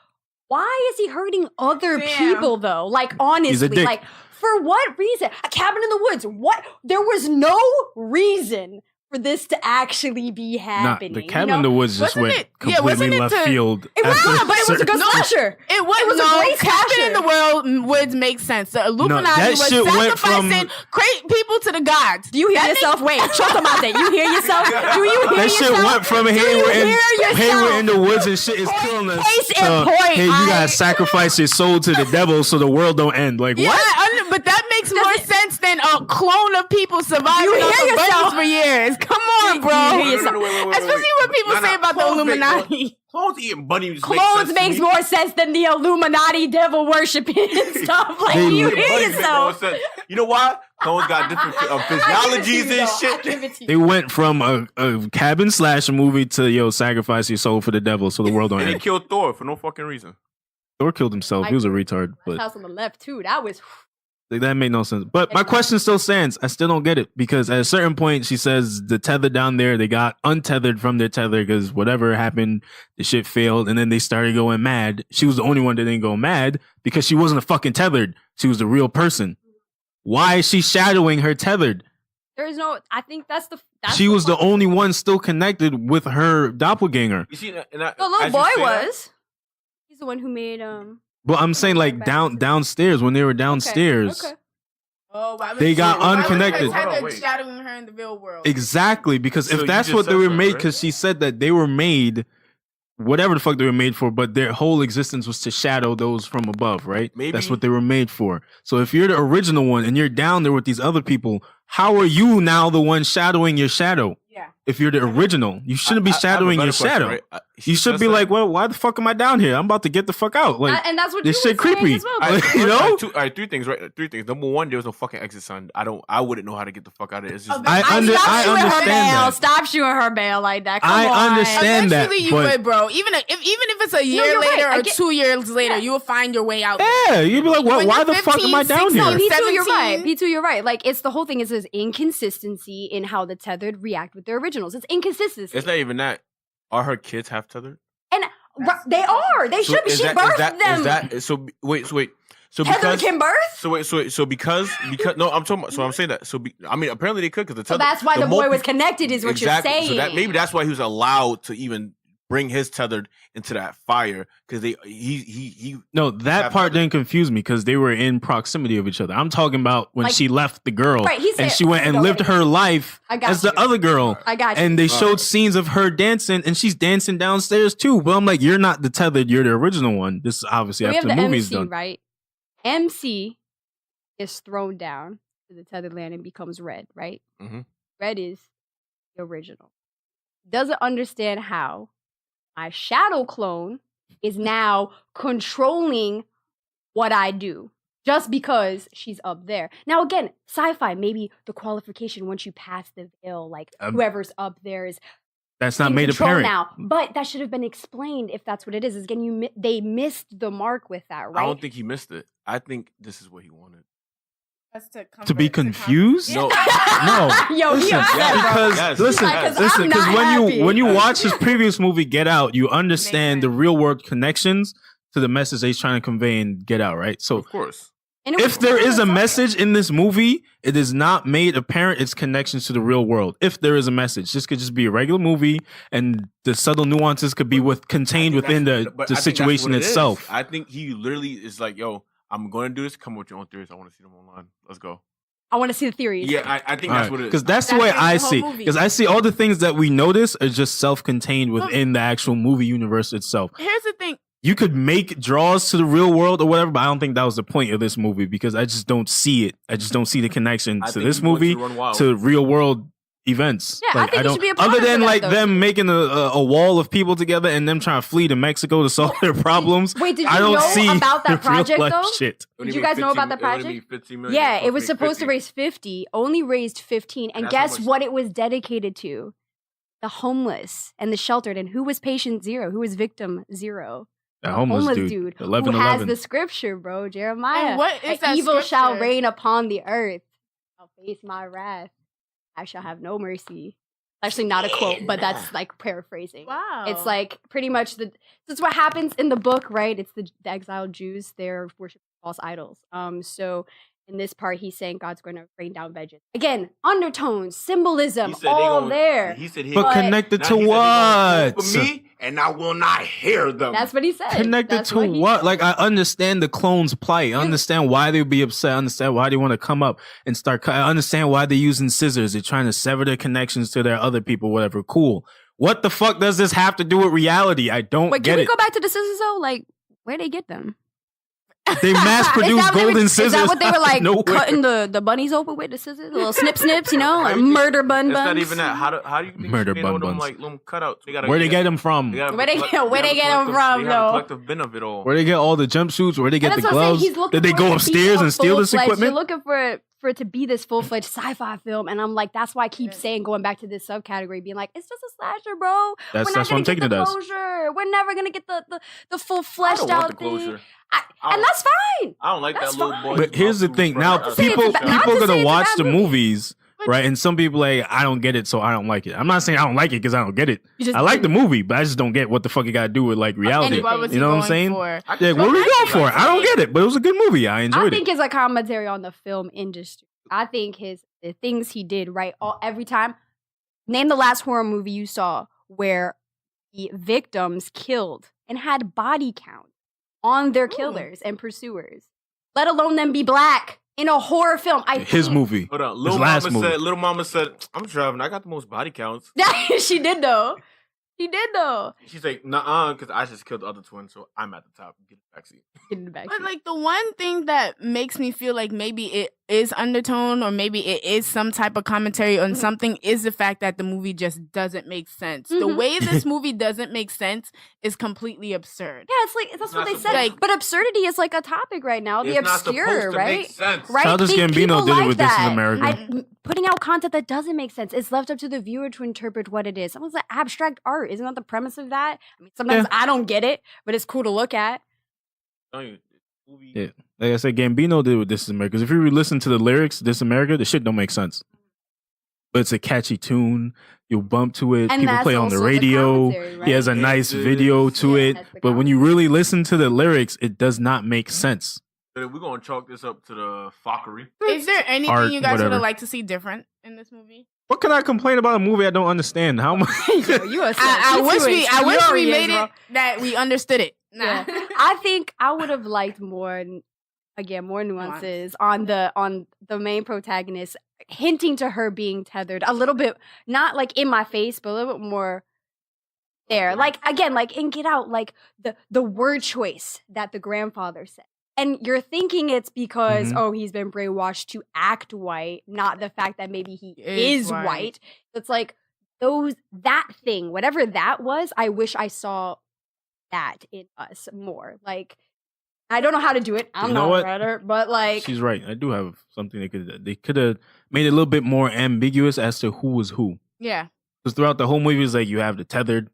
why is he hurting other Damn. people though? Like, honestly, dick. like, for what reason? A cabin in the woods. What? There was no reason for this to actually be Nah, happening. the cabin in the woods just Wasn't went it- yeah, wasn't completely it left to- field. It was, after but it was a certain- good slasher. It was, It was a no great cabin slasher. in the world woods make sense. The Illuminati that was shit went sacrificing great people to the gods. Do you hear yourself? Wait, Chotomate, you hear yourself? Do you hear That yourself? shit went from hey, you we're in, hear hey, we're in yourself? the woods and shit is killing us. Case in to, point, hey, you gotta sacrifice your soul to the devil so the world don't end. Like Yeah, what? but that makes more sense than a clone of people surviving You hear off of yourself? bunnies for years. Come on, bro. You hear yourself? Especially what people say about the Illuminati. Clones eating bunnies. Clones makes more sense than the Illuminati devil worshiping and stuff. Like, They- you Bunnies hear make more yourself? sense. You know why? Clones got different physiologies and shit. They went from a cabin slasher movie to sacrifice your soul for the devil so the world don't And they end. killed Thor for no fucking reason. Thor killed himself. He was a retard, but House on the left too. That was that made no sense. But my question still stands. I still don't get it because at a certain point she says the tether down there, they got untethered from their tether because whatever happened, the shit failed, and then they started going mad. She was the only one that didn't go mad because she wasn't a fucking tethered. She was the real person. Why is she shadowing her tethered? there's no. I think that's She was the only one still connected with her doppelganger. You see, The little boy was. He's the one who made But I'm saying like downstairs when they were downstairs. Okay. Oh, why was They she- got why was her unconnected. tether Hold on, wait. shadowing her in the real world. Exactly, because So if you that's just what they said were something, made, right? because she said that they were made, whatever the fuck they were made for, but their whole existence was to shadow those from above, right? Maybe. That's what they were made for. So if you're the original one and you're down there with these other people, how are you now the one shadowing your shadow? Yeah. If you're the original, you shouldn't be shadowing your shadow. You should be like, well, why the fuck am I down here? I'm about to get the fuck out. Like, And that's what this you shit were saying creepy. as well. I- but- you know? All right, three things, right? Three things. Number one, there was no fucking exit sign. I wouldn't know how to get the fuck out of it. It's just I Stop understand shooting her bail. that. Stop shooting her bail like that. Come I on. understand that, Eventually you but- would, bro. Even if it's a year you're right. later I or get- 2 years later, Yeah. you will find your way out. Yeah, you'd be like, When why you're the fuck am I 15, down 16, No, here? P2, you're 17. right. P2, you're right. Like, it's the whole thing is this inconsistency in how the tethered react with their originals. It's inconsistency. It's not even that. Are her kids half tethered? And they are. They should be. She birthed them. So wait. So Tethered because can birth? so because no, I'm talking about. So I'm saying that. I mean, apparently they could because the So tether. that's why the boy more was people- connected, is what exactly. you're saying. So that maybe that's why he was allowed to even bring his tethered into that fire because he No, that have part other- didn't confuse me because they were in proximity of each other. I'm talking about when Like- she left the girl Right, he said- and she went and Go lived ahead. her life I got as the you. other girl. I got you. And they showed Alright. scenes of her dancing and she's dancing downstairs too. But I'm like, you're not the tethered, you're the original one. This is obviously we have after the the movie's MC, done. right? MC is thrown down to the tethered land and becomes Red, right? Mhm. Red is the original. Doesn't understand how my shadow clone is now controlling what I do just because she's up there. Now, again, sci-fi, maybe the qualification once you pass the veil, like whoever's up there is That's not in made control apparent. now. But that should have been explained if that's what it is. Again, they missed the mark with that, right? I don't think he missed it. I think this is what he wanted. That's To be confused? No, No. Yo, Listen, he upset, bro. because Yes. listen, Like, 'cause listen, I'm because not when happy. you watch his previous movie Get Out, you understand the real world connections to the message that he's trying to convey in Get Out, right? So of course. And it if was- there is a message in this movie, it is not made apparent its connections to the real world. If there is a message, this could just be a regular movie, and the subtle nuances could be contained within But I the think that's situation what it is. itself. I think he literally is like, yo, I'm going to do this. Come with your own theories. I want to see them online. Let's go. I want to see the theories. Yeah, I think that's what it is. Because that's the That way makes I the whole see. movie. Because I see all the things that we notice are just self-contained within the actual movie universe itself. Here's the thing. You could make draws to the real world or whatever, but I don't think that was the point of this movie because I just don't see it. I just don't see the connection I to think this he wants movie to run wild. to real world events. Yeah, I think you don't. should be a Other part than of that, like though. them making a wall of people together and them trying to flee to Mexico to solve their problems. Wait, did you I don't know see about that the real project, life though? shit. Did you guys know about that project? Yeah, it was supposed to raise 50, only raised 15. And that's how guess much- what it was dedicated to? The homeless and the sheltered. And who was patient zero? Who was victim zero? That The homeless dude, who 11-11. has the scripture, bro. Jeremiah. And what is "And that evil shall scripture?" reign upon the earth. I'll face my wrath. I shall have no mercy. Actually, not a quote, but that's like paraphrasing. Wow. It's like pretty much that's what happens in the book, right? It's the exiled Jews. They're worshiping false idols. So in this part, he's saying God's going to rain down vengeance. Again, undertones, symbolism, He said they all gonna- there. He said he But connected Now to he said they gonna what? vote for me, and I will not hear them. That's what he said. Connected That's to he what? said. Like, I understand the clones' plight. I understand why they would be upset. I understand why they want to come up and start. I understand why they're using scissors. They're trying to sever their connections to their other people, whatever. Cool. What the fuck does this have to do with reality? I don't Wait, get can we it. go back to the scissors though? Like, where'd they get them? They mass Is produce that what they were- golden scissors. Is that what they were like Nowhere. cutting the bunnies open with the scissors? The little snips, you know, like murder bun It's buns. not even that. How do you think Murder they bun know them buns. like little cutouts? They gotta, Where they get them from? Where they get them from, They have though? a collective bin of it all. Where they get all the jumpsuits? Where they get And the that's what I'm saying, gloves? he's looking Did they for go it to be upstairs a and steal this full-fledged- equipment? You're looking for it to be this full-fledged sci-fi film, and I'm like, that's why I keep saying, going back to this subcategory, being like, it's just a slasher, bro. That's We're not what I'm gonna taking get it the as. closure. We're never gonna get the full I fleshed don't out want the closure. thing. I And don't- that's fine. I don't like That's that little fine. boy. But here's the thing. Now, Not to say it's people a bad- people not to are say gonna it's a watch bad the movie. movies, right? And some people like, I don't get it, so I don't like it. I'm not saying I don't like it because I don't get it. You just I like the didn't. movie, but I just don't get what the fuck it got to do with like reality. Anything. What was You he know what I'm going saying? for? Yeah, what are we going for? I don't get it, but it was a good movie. I I enjoyed think it. it's a commentary on the film industry. I think the things he did right every time. Name the last horror movie you saw where the victims killed and had body count on their killers and pursuers, let alone them be black in a horror film. His movie. Hold on. His last movie. Little Mama said, I'm driving. I got the most body counts. She did though. She did though. She's like, nah, because I just killed the other twin, so I'm at the top. Get the backseat. Get in the back But seat. like the one thing that makes me feel like maybe it is undertone or maybe it is some type of commentary on something is the fact that the movie just doesn't make sense. The Mhm. way this movie doesn't make sense is completely absurd. Yeah, it's like that's It's what not they said. supposed to- But absurdity is like a topic right now. The It's not obscure, supposed to right? make sense. Right? Childish People Gambino did it like with This Is that. America. Putting out content that doesn't make sense. It's left up to the viewer to interpret what it is. Someone's like abstract art. Isn't that the premise of that? I mean, sometimes I don't get it, but it's cool to look at. Don't you? Movie. Yeah. Like I said, Gambino did with This Is America. Because if you listen to the lyrics, This Is America, the shit don't make sense. But it's a catchy tune. You'll bump to it. And People that's play on the also the radio. commentary, right? He has a It nice is. video to Yeah, it. that's the But when you really listen to the lyrics, it does not make sense. We're going to chalk this up to the fuckery. Is there anything Art, you guys would whatever. have liked to see different in this movie? What can I complain about a movie I don't understand? How much? You are I wish we made bro. it that we understood it. Nah. Yeah. I think I would have liked more nuances on the main protagonist, hinting to her being tethered a little bit, not like in my face, but a little bit more there. Like again, like in Get Out, like the word choice that the grandfather said. And you're thinking it's because, Mhm. he's been brainwashed to act white, not the fact that maybe he Is is white. white. It's like that thing, whatever that was, I wish I saw that in us more. Like, I don't know how to do it. I'm You know not what? a writer, but like, She's right. I do have something they could have made it a little bit more ambiguous as to who was who. Yeah. Because throughout the whole movie, it's like you have the tethered,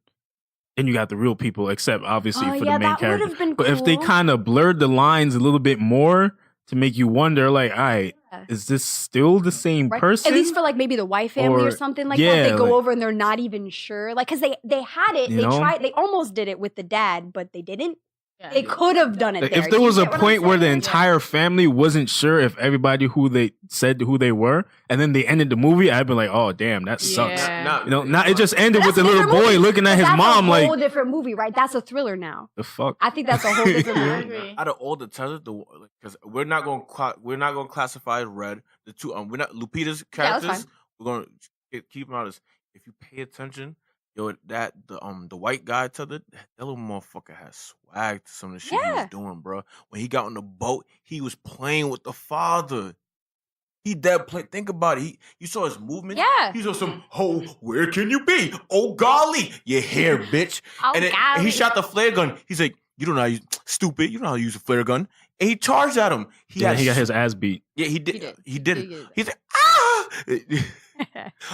then you got the real people, except obviously oh for yeah, the main that would character. have been But cool. if they kind of blurred the lines a little bit more to make you wonder, like, all right, Yeah. is this still the same Right? person? At least for like maybe the white family or Or- something like yeah, that. They go like- over and they're not even sure. Like, because they had it. You They know? tried. They almost did it with the dad, but they didn't. Yeah. They could have done it Like, there. if there You was a get what I'm point where the saying? entire family wasn't sure if everybody who they said who they were, and then they ended the movie, I'd be like, oh damn, that sucks. Yeah. You know, not it just ended But with the that's a little different boy movie. looking at But his that's mom a like, whole different movie, right? That's a thriller now. the fuck. I think that's a whole different I movie. agree. Out of all the tethers, because we're not going to classify red. The two we're not Lupita's that's characters. fine. We're going to keep them out as if you pay attention. Yo, the white guy tethered, that little motherfucker has swag to some of the shit he Yeah. was doing, bro. When he got on the boat, he was playing with the father. He dead play. Think about it. You saw his movement. Yeah. He saw some. Oh, where can you be? Oh golly, you're here, bitch. Oh, And then golly. he shot the flare gun. He's like, you don't know how you stupid. You don't know how to use a flare gun. And he charged at him. He got his ass beat. Yeah, he did. He did. He it. did. He's like, ah.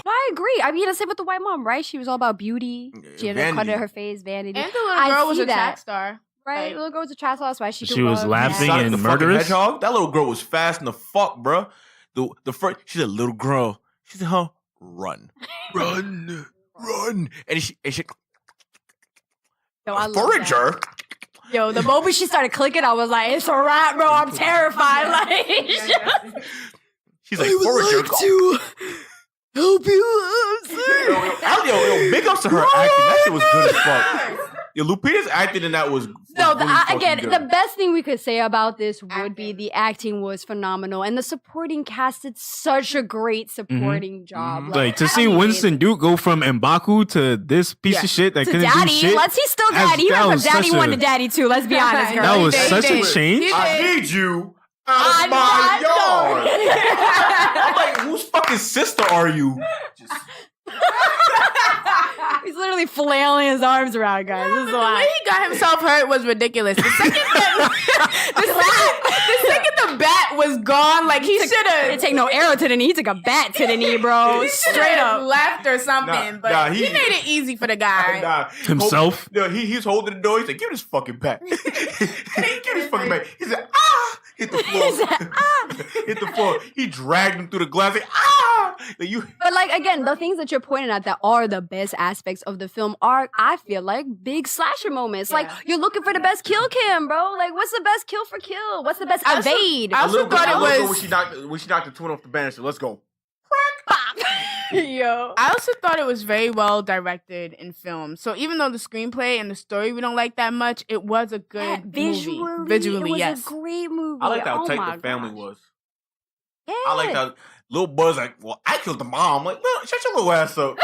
I agree. I mean, same with the white mom, right? She was all about beauty. She had a cut Vanity. at her face, vanity. And the little I girl was see a that. track star. Right? Like- Little girl was a child star. That's why she She could was love laughing that. and the fucking murderous? hedgehog. That little girl was fast in the fuck, bro. The first, she's a little girl. She said, "Huh, run, run, run," and she Yo, I love that. forager. Yo, the moment she started clicking, I was like, it's a wrap, bro. I'm terrified. Like, He's like, for a jerk. to help you, sir. Yo, big ups to her acting. That shit was good as fuck. Yo, Lupita's acting in that was No, really fucking again, good. the best thing we could say about this would be the acting was phenomenal, and the supporting cast did such a great supporting job. Like to see Winston Duke go from Mbaku to this piece of shit that to couldn't daddy, do shit. he's still daddy. He that went was from daddy such one a- to daddy two. Let's be honest, girl. That was He such a did. change. He I did. need you out of my yard. I'm like, whose fucking sister are you? Just, He's literally flailing his arms around, guys. This is The way why. he got himself hurt was ridiculous. The second the bat was gone, like he should He have. didn't take no arrow to the knee. He took a bat to the knee, bro. Straight up. left or something. But he he made it easy for the guy. nah, Himself? He's holding the door. He's like, give this fucking bat. Give this fucking bat. He said, ah! Hit the floor. Hit the floor. He dragged him through the glass. Like, ah! Like, But like again, the things that you're pointing at that are the best aspects of the film are, I feel like, big slasher moments. Like you're looking for the best kill cam, bro. Like what's the best kill for kill? What's the best evade? I also thought it was. when she knocked the twin off the banister. Let's go. Yo. I also thought it was very well directed in film. So even though the screenplay and the story we don't like that much, it was a good movie. Visually, it was yes. a great movie. I like how oh tight my the family gosh. was. Yeah. I like how little Buzz like, well, I killed the mom. I'm like, no, shut your little ass up.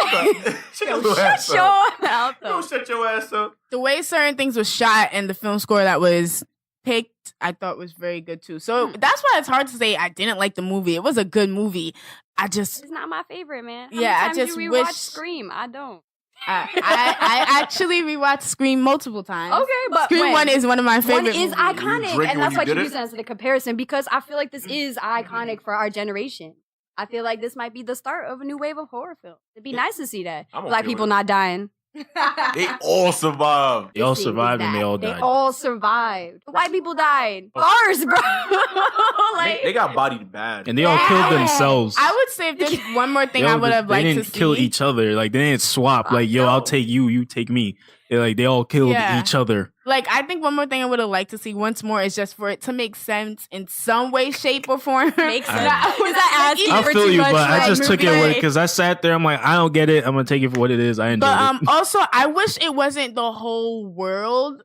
Shut your little ass Shut up. your mouth No, up. shut your ass up. The way certain things were shot and the film score that was picked, I thought was very good too. So that's why it's hard to say I didn't like the movie. It was a good movie. I just, It's not my favorite, man. How Yeah, I many times just you rewatch wish- Scream? I don't. I actually rewatched Scream multiple times. Okay, but Scream when? 1 is one of my One favorite is movies. iconic, drinking and when that's you why did you it? use that as the comparison because I feel like this is iconic for our generation. I feel like this might be the start of a new wave of horror films. It'd be nice to see that. I'm okay Black with people it. not dying. They all survived. They all See, survived and they that. all They died. all survived. The white people died. Bars, bro. like, They got bodied bad. And they all killed Yeah. themselves. I would say if there's one more thing They I all would just- have liked They to didn't kill see. each other. Like they didn't swap. Like yo, No. I'll take you. You take me. They all killed Yeah. each other. Like, I think one more thing I would have liked to see once more is just for it to make sense in some way, shape, or form. Makes I- sense. Was that asking I for feel too you, much but for I that just took it movie? because I sat there. I'm like, I don't get it. I'm gonna take it for what it is. I enjoyed But it. also, I wish it wasn't the whole world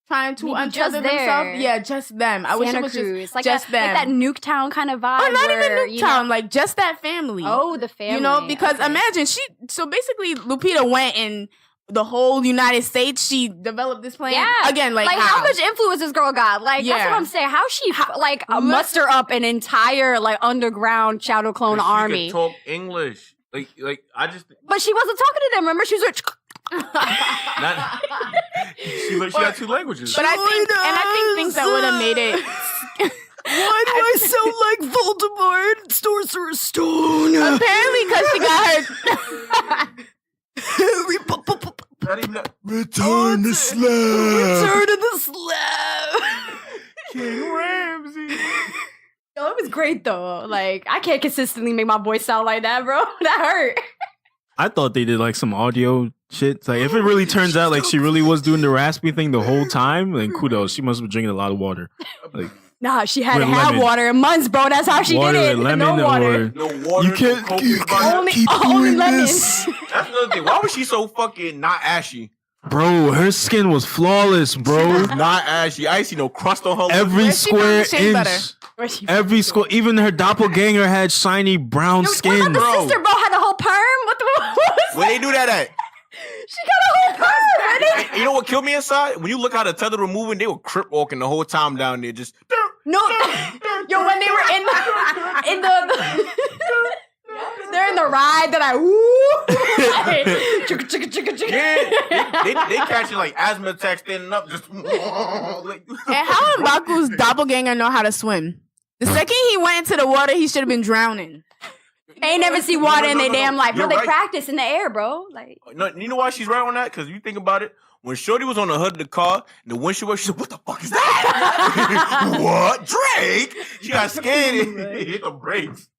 trying to Maybe untether just themselves. there. Yeah, just them. I wish it Santa was Cruz. Like, just them. like that Nuketown kind of vibe. or not even where, you know- Nuketown, like just that family. Oh, the family. You know, because Okay. imagine so basically Lupita went and the whole United States, she developed this plan. Yeah. Again, like how much influence this girl got? Like that's Yeah. what I'm saying. How she muster up an entire like underground shadow clone army? She could talk English. Like I just But she wasn't talking to them. Remember, she was like, not. she got two languages. But I think things that would have made it. Why do I sound like Voldemort? Sorcerer's Stone. Apparently, because she got her. Harry Not even that. Return the slab. "Turn to the slab." King Ramsey. Yo, it was great though. Like I can't consistently make my voice sound like that, bro. That hurt. I thought they did like some audio shit. It's like if it really turns out like she really was doing the raspy thing the whole time, then kudos. She must have been drinking a lot of water. Like Nah, she had to With have lemon. water in months, bro. That's how she water did it. with lemon No water. or No water. You can't, no coke, you no can't Only- keep only doing lemon. this. That's another thing. Why was she so fucking not ashy? bro, her skin was flawless, bro. Not ashy. I ain't see no crust on her. Every Where's she from? square Shea butter. inch. Where's she Every square, even her doppelganger had shiny brown What skin. about the Bro. sister, bro? Had a whole perm? What the what was Where they do that at? She got a whole perm. And you know what killed me inside? When you look how the tether were moving, they were crip walking the whole time down there. Just No, yo, when they were in the they're in the ride, they're like, woo, chicka, chicka, chicka, chicka. yeah, they catching like asthma attacks standing up. Just like, And how Mbaku's doppelganger know how to swim? The second he went into the water, he should have been drowning. Ain't never see water in their No. damn life. You're No, they right. practice in the air, bro. Like, No, you know why she's right on that? Because you think about it, when Shorty was on the hood of the car, and the windshield was, she said, "What the fuck is that? What, Drake?" She got scared and hit the brakes.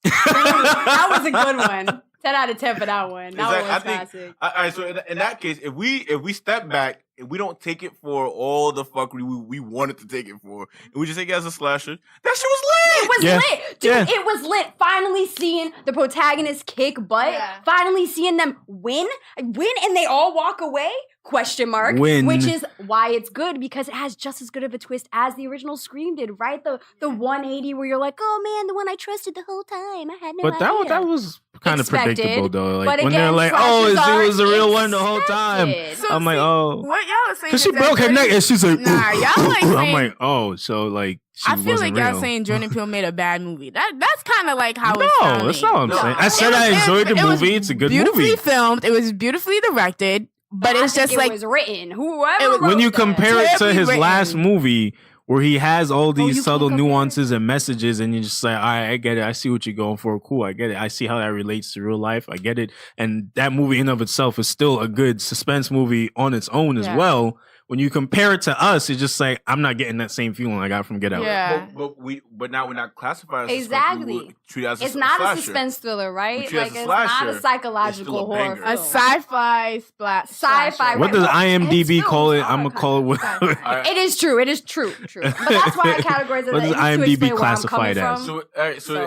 that was a good one. 10 out of 10 for that one. That one was I think. classic. All right, so in that case, if we step back and we don't take it for all the fuckery we wanted to take it for, and we just take it as a slasher, that shit was it was Yeah. lit. Dude, Yeah. it was lit. Finally seeing the protagonist kick butt. Yeah. Finally seeing them win and they all walk away? Question mark. Win. Which is why it's good, because it has just as good of a twist as the original Scream did, right? The 180 where you're like, oh man, the one I trusted the whole time. I had no But idea. that was kind of Expected, predictable though. Like but when they're again, like, slashers it was a are real one the whole time. expected. So, I'm like, see, oh. what y'all are saying? Cause she is that broke her Jordan- neck and she's like, Nah, y'all like I'm saying- like, oh, so like she I feel wasn't like y'all real. saying Jordan Peele made a bad movie. That's kind of like how it's No, sounding. that's not what I'm No. saying. I said It was- I enjoyed the it was movie. It's a good beautifully movie. filmed. It was beautifully directed, but I it's think just it like was written. Whoever it was- wrote When you that. compare it to Terribly his written. last movie, where he has all you these can't subtle compare it. nuances and messages, and you're just like, all right, I get it. I see what you're going for. Cool, I get it. I see how that relates to real life. I get it. And that movie in of itself is still a good suspense movie on its own as Yeah. well. When you compare it to us, it's just like, I'm not getting that same feeling I got from Get Out. Yeah. But now we're not classifying as Exactly. suspense. We would treat it as It's a not slasher. a suspense thriller, We right? treat it as Like a it's not slasher. a It's psychological still a horror banger. a film. sci-fi Sci-fi, What right. does Well, IMDb his call it? films I'm are gonna call it. kind What, of Alright. It is true. It is true. But that's why I categorize it. What does at least to IMDb explain where I'm classify coming it as? from. So, all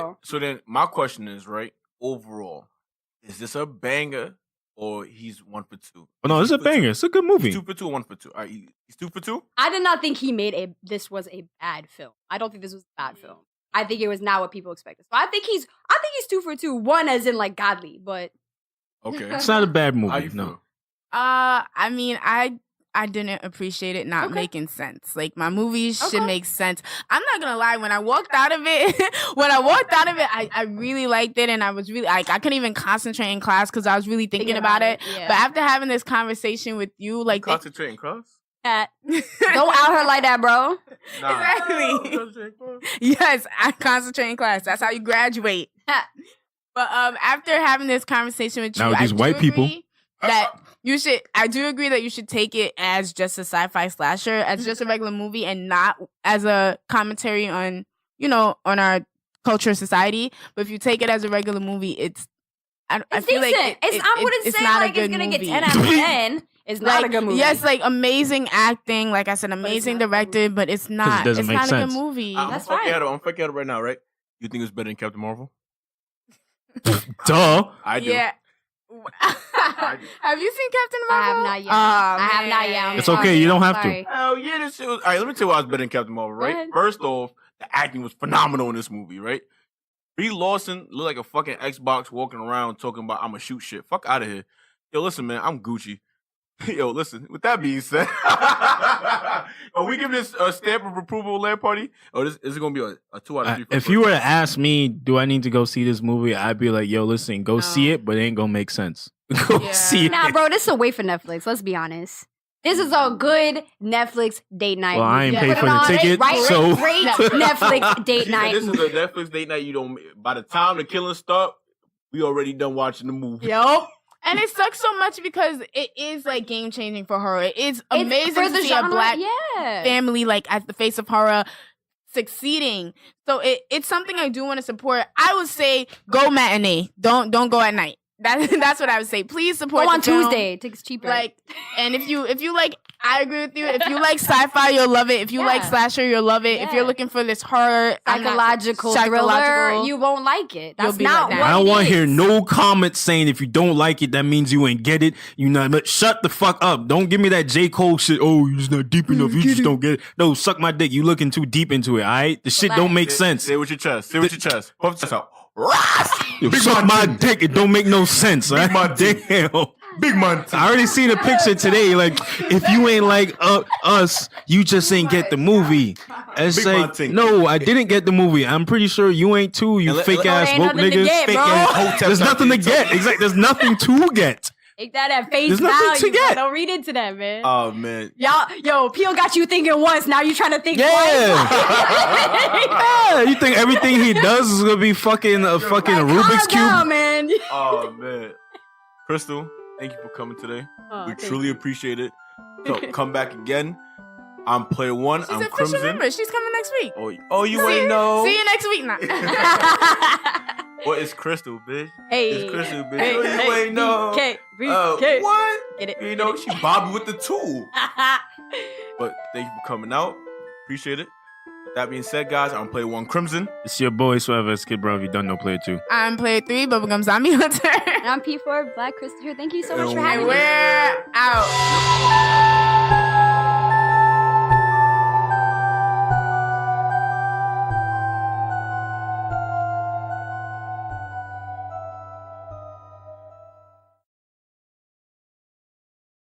right, so then my question is, right, overall, is this a banger or he's 1 for 2? Oh, no, it's a banger. It's a good movie. He's 2 for 2 or 1 for 2? All right, he's 2 for 2? I did not think he made this was a bad film. I don't think this was a bad film. I think it was not what people expected. So I think he's 2 for 2. One as in like godly, but Okay. It's not a bad How movie. you No. feel? I mean, I didn't appreciate it not Okay. making sense. Like my movies should Okay. make sense. I'm not gonna lie. When I walked out of it, I really liked it, and I was really like I couldn't even concentrate in class because I was really thinking about it. Yeah. But after having this conversation with you, like Concentrating, cross? Don't out her like that, bro. Nah. Exactly. Concentrating, cross? Yes, I concentrate in class. That's how you graduate. But after having this conversation with you, Now with these I do white people- agree that you should. I do agree that you should take it as just a sci-fi slasher, as just a regular movie, and not as a commentary on on our culture, society. But if you take it as a regular movie, I It's feel decent. like I wouldn't it's say not a like it's good gonna get movie. 10 out of 10. It's not Like, a good movie. yes, like amazing acting, like I said, amazing not a good directed, but it's not. doesn't It's make not a sense. good movie. I'm That's fucking fine. at it. I'm fucking at it right now, right? You think it's better than Captain Marvel? Duh. I do. Yeah. Have you seen Captain I have Marvel? not yet. Oh, I have not yet. man. I'm It's sorry. okay, you don't have to. Sorry. Hell yeah, this shit was. All right, let me tell you why it's better than Captain Marvel, Go right? ahead. First off, the acting was phenomenal in this movie, right? Brie Larson looked like a fucking Xbox walking around talking about I'ma shoot shit. Fuck out of here. Yo, listen, man, I'm Gucci. Yo, listen, with that being said, are we giving this a stamp of approval, L.A.N Party? Or is it going to be a 2 out of 3? If you were to ask me, do I need to go see this movie? I'd be like, yo, listen, go see No. it, but it ain't gonna make sense. Go Yeah. see it. Nah, bro, this is a wait for Netflix. Let's be honest. This is a good Netflix date night. Well, I ain't movie. paid Put for it the on, ticket, right? so- Great Netflix date She said night. this is a Netflix date night. You don't. By the time the killing start, we already done watching the movie. Yup. And it sucks so much because it is like game changing for horror. It is amazing for to the see genre, a black yeah. family like at the face of horror succeeding. So it's something I do want to support. I would say go matinee. Don't go at night. That's what I would say. Please support Go on the film. Tuesday. Tickets cheaper. Like, and if you like, I agree with you. If you like sci-fi, you'll love it. If you like Yeah. slasher, you'll love it. If Yeah. you're looking for this horror, psychological thriller, you won't like it. That's You'll be not like that. what I don't it want to is. hear no comments saying if you don't like it, that means you ain't get it. You not. But shut the fuck up. Don't give me that J. Cole shit. Oh, you're just not deep enough. You just don't get it. No, suck my dick. You looking too deep into it. All right, the shit don't make sense. Say it with your chest. Say it with your chest. Puff your chest out. Ras! Yo, suck my dick. It don't make no sense. All right? Damn. Big man. I already seen a picture today. Like, if you ain't like us, you just ain't get the movie. It's Big like, man thing. no, I didn't get the movie. I'm pretty sure you ain't too. You And let- fake let- ass Ain't woke nothing to niggas. get, Fake bro. ass- There's nothing to get. Exactly. There's nothing to get. Take that at face There's nothing value. to get. Bro. Don't read into that, man. Oh man. Yo, Peele got you thinking once. Now you trying to think Yeah. twice. Yeah, you think everything he does is gonna be fucking a fucking Rubik's Calm down, cube? man. Oh man. Crystal, thank you for coming today. Oh, We thank truly appreciate it. So come back again. I'm Player One. She's I'm a official Crimson. member. She's coming next week. Oh, you ain't know. See you next week now. Well, it's Crystal, bitch. Hey. It's Crystal, bitch. Hey, Oh, you hey, ain't know. BK, BK. What? Get it, You know, get it. she Bobby with the tool. But thank you for coming out. Appreciate it. That being said, guys, I'm gonna play one Crimson. It's your boy Swerve as Kid Bro. If you done, no player 2. I'm player 3, Bubblegum Zombie Hunter. And I'm P4, BlackKrystel here. Thank you so much for And having And me. we're out.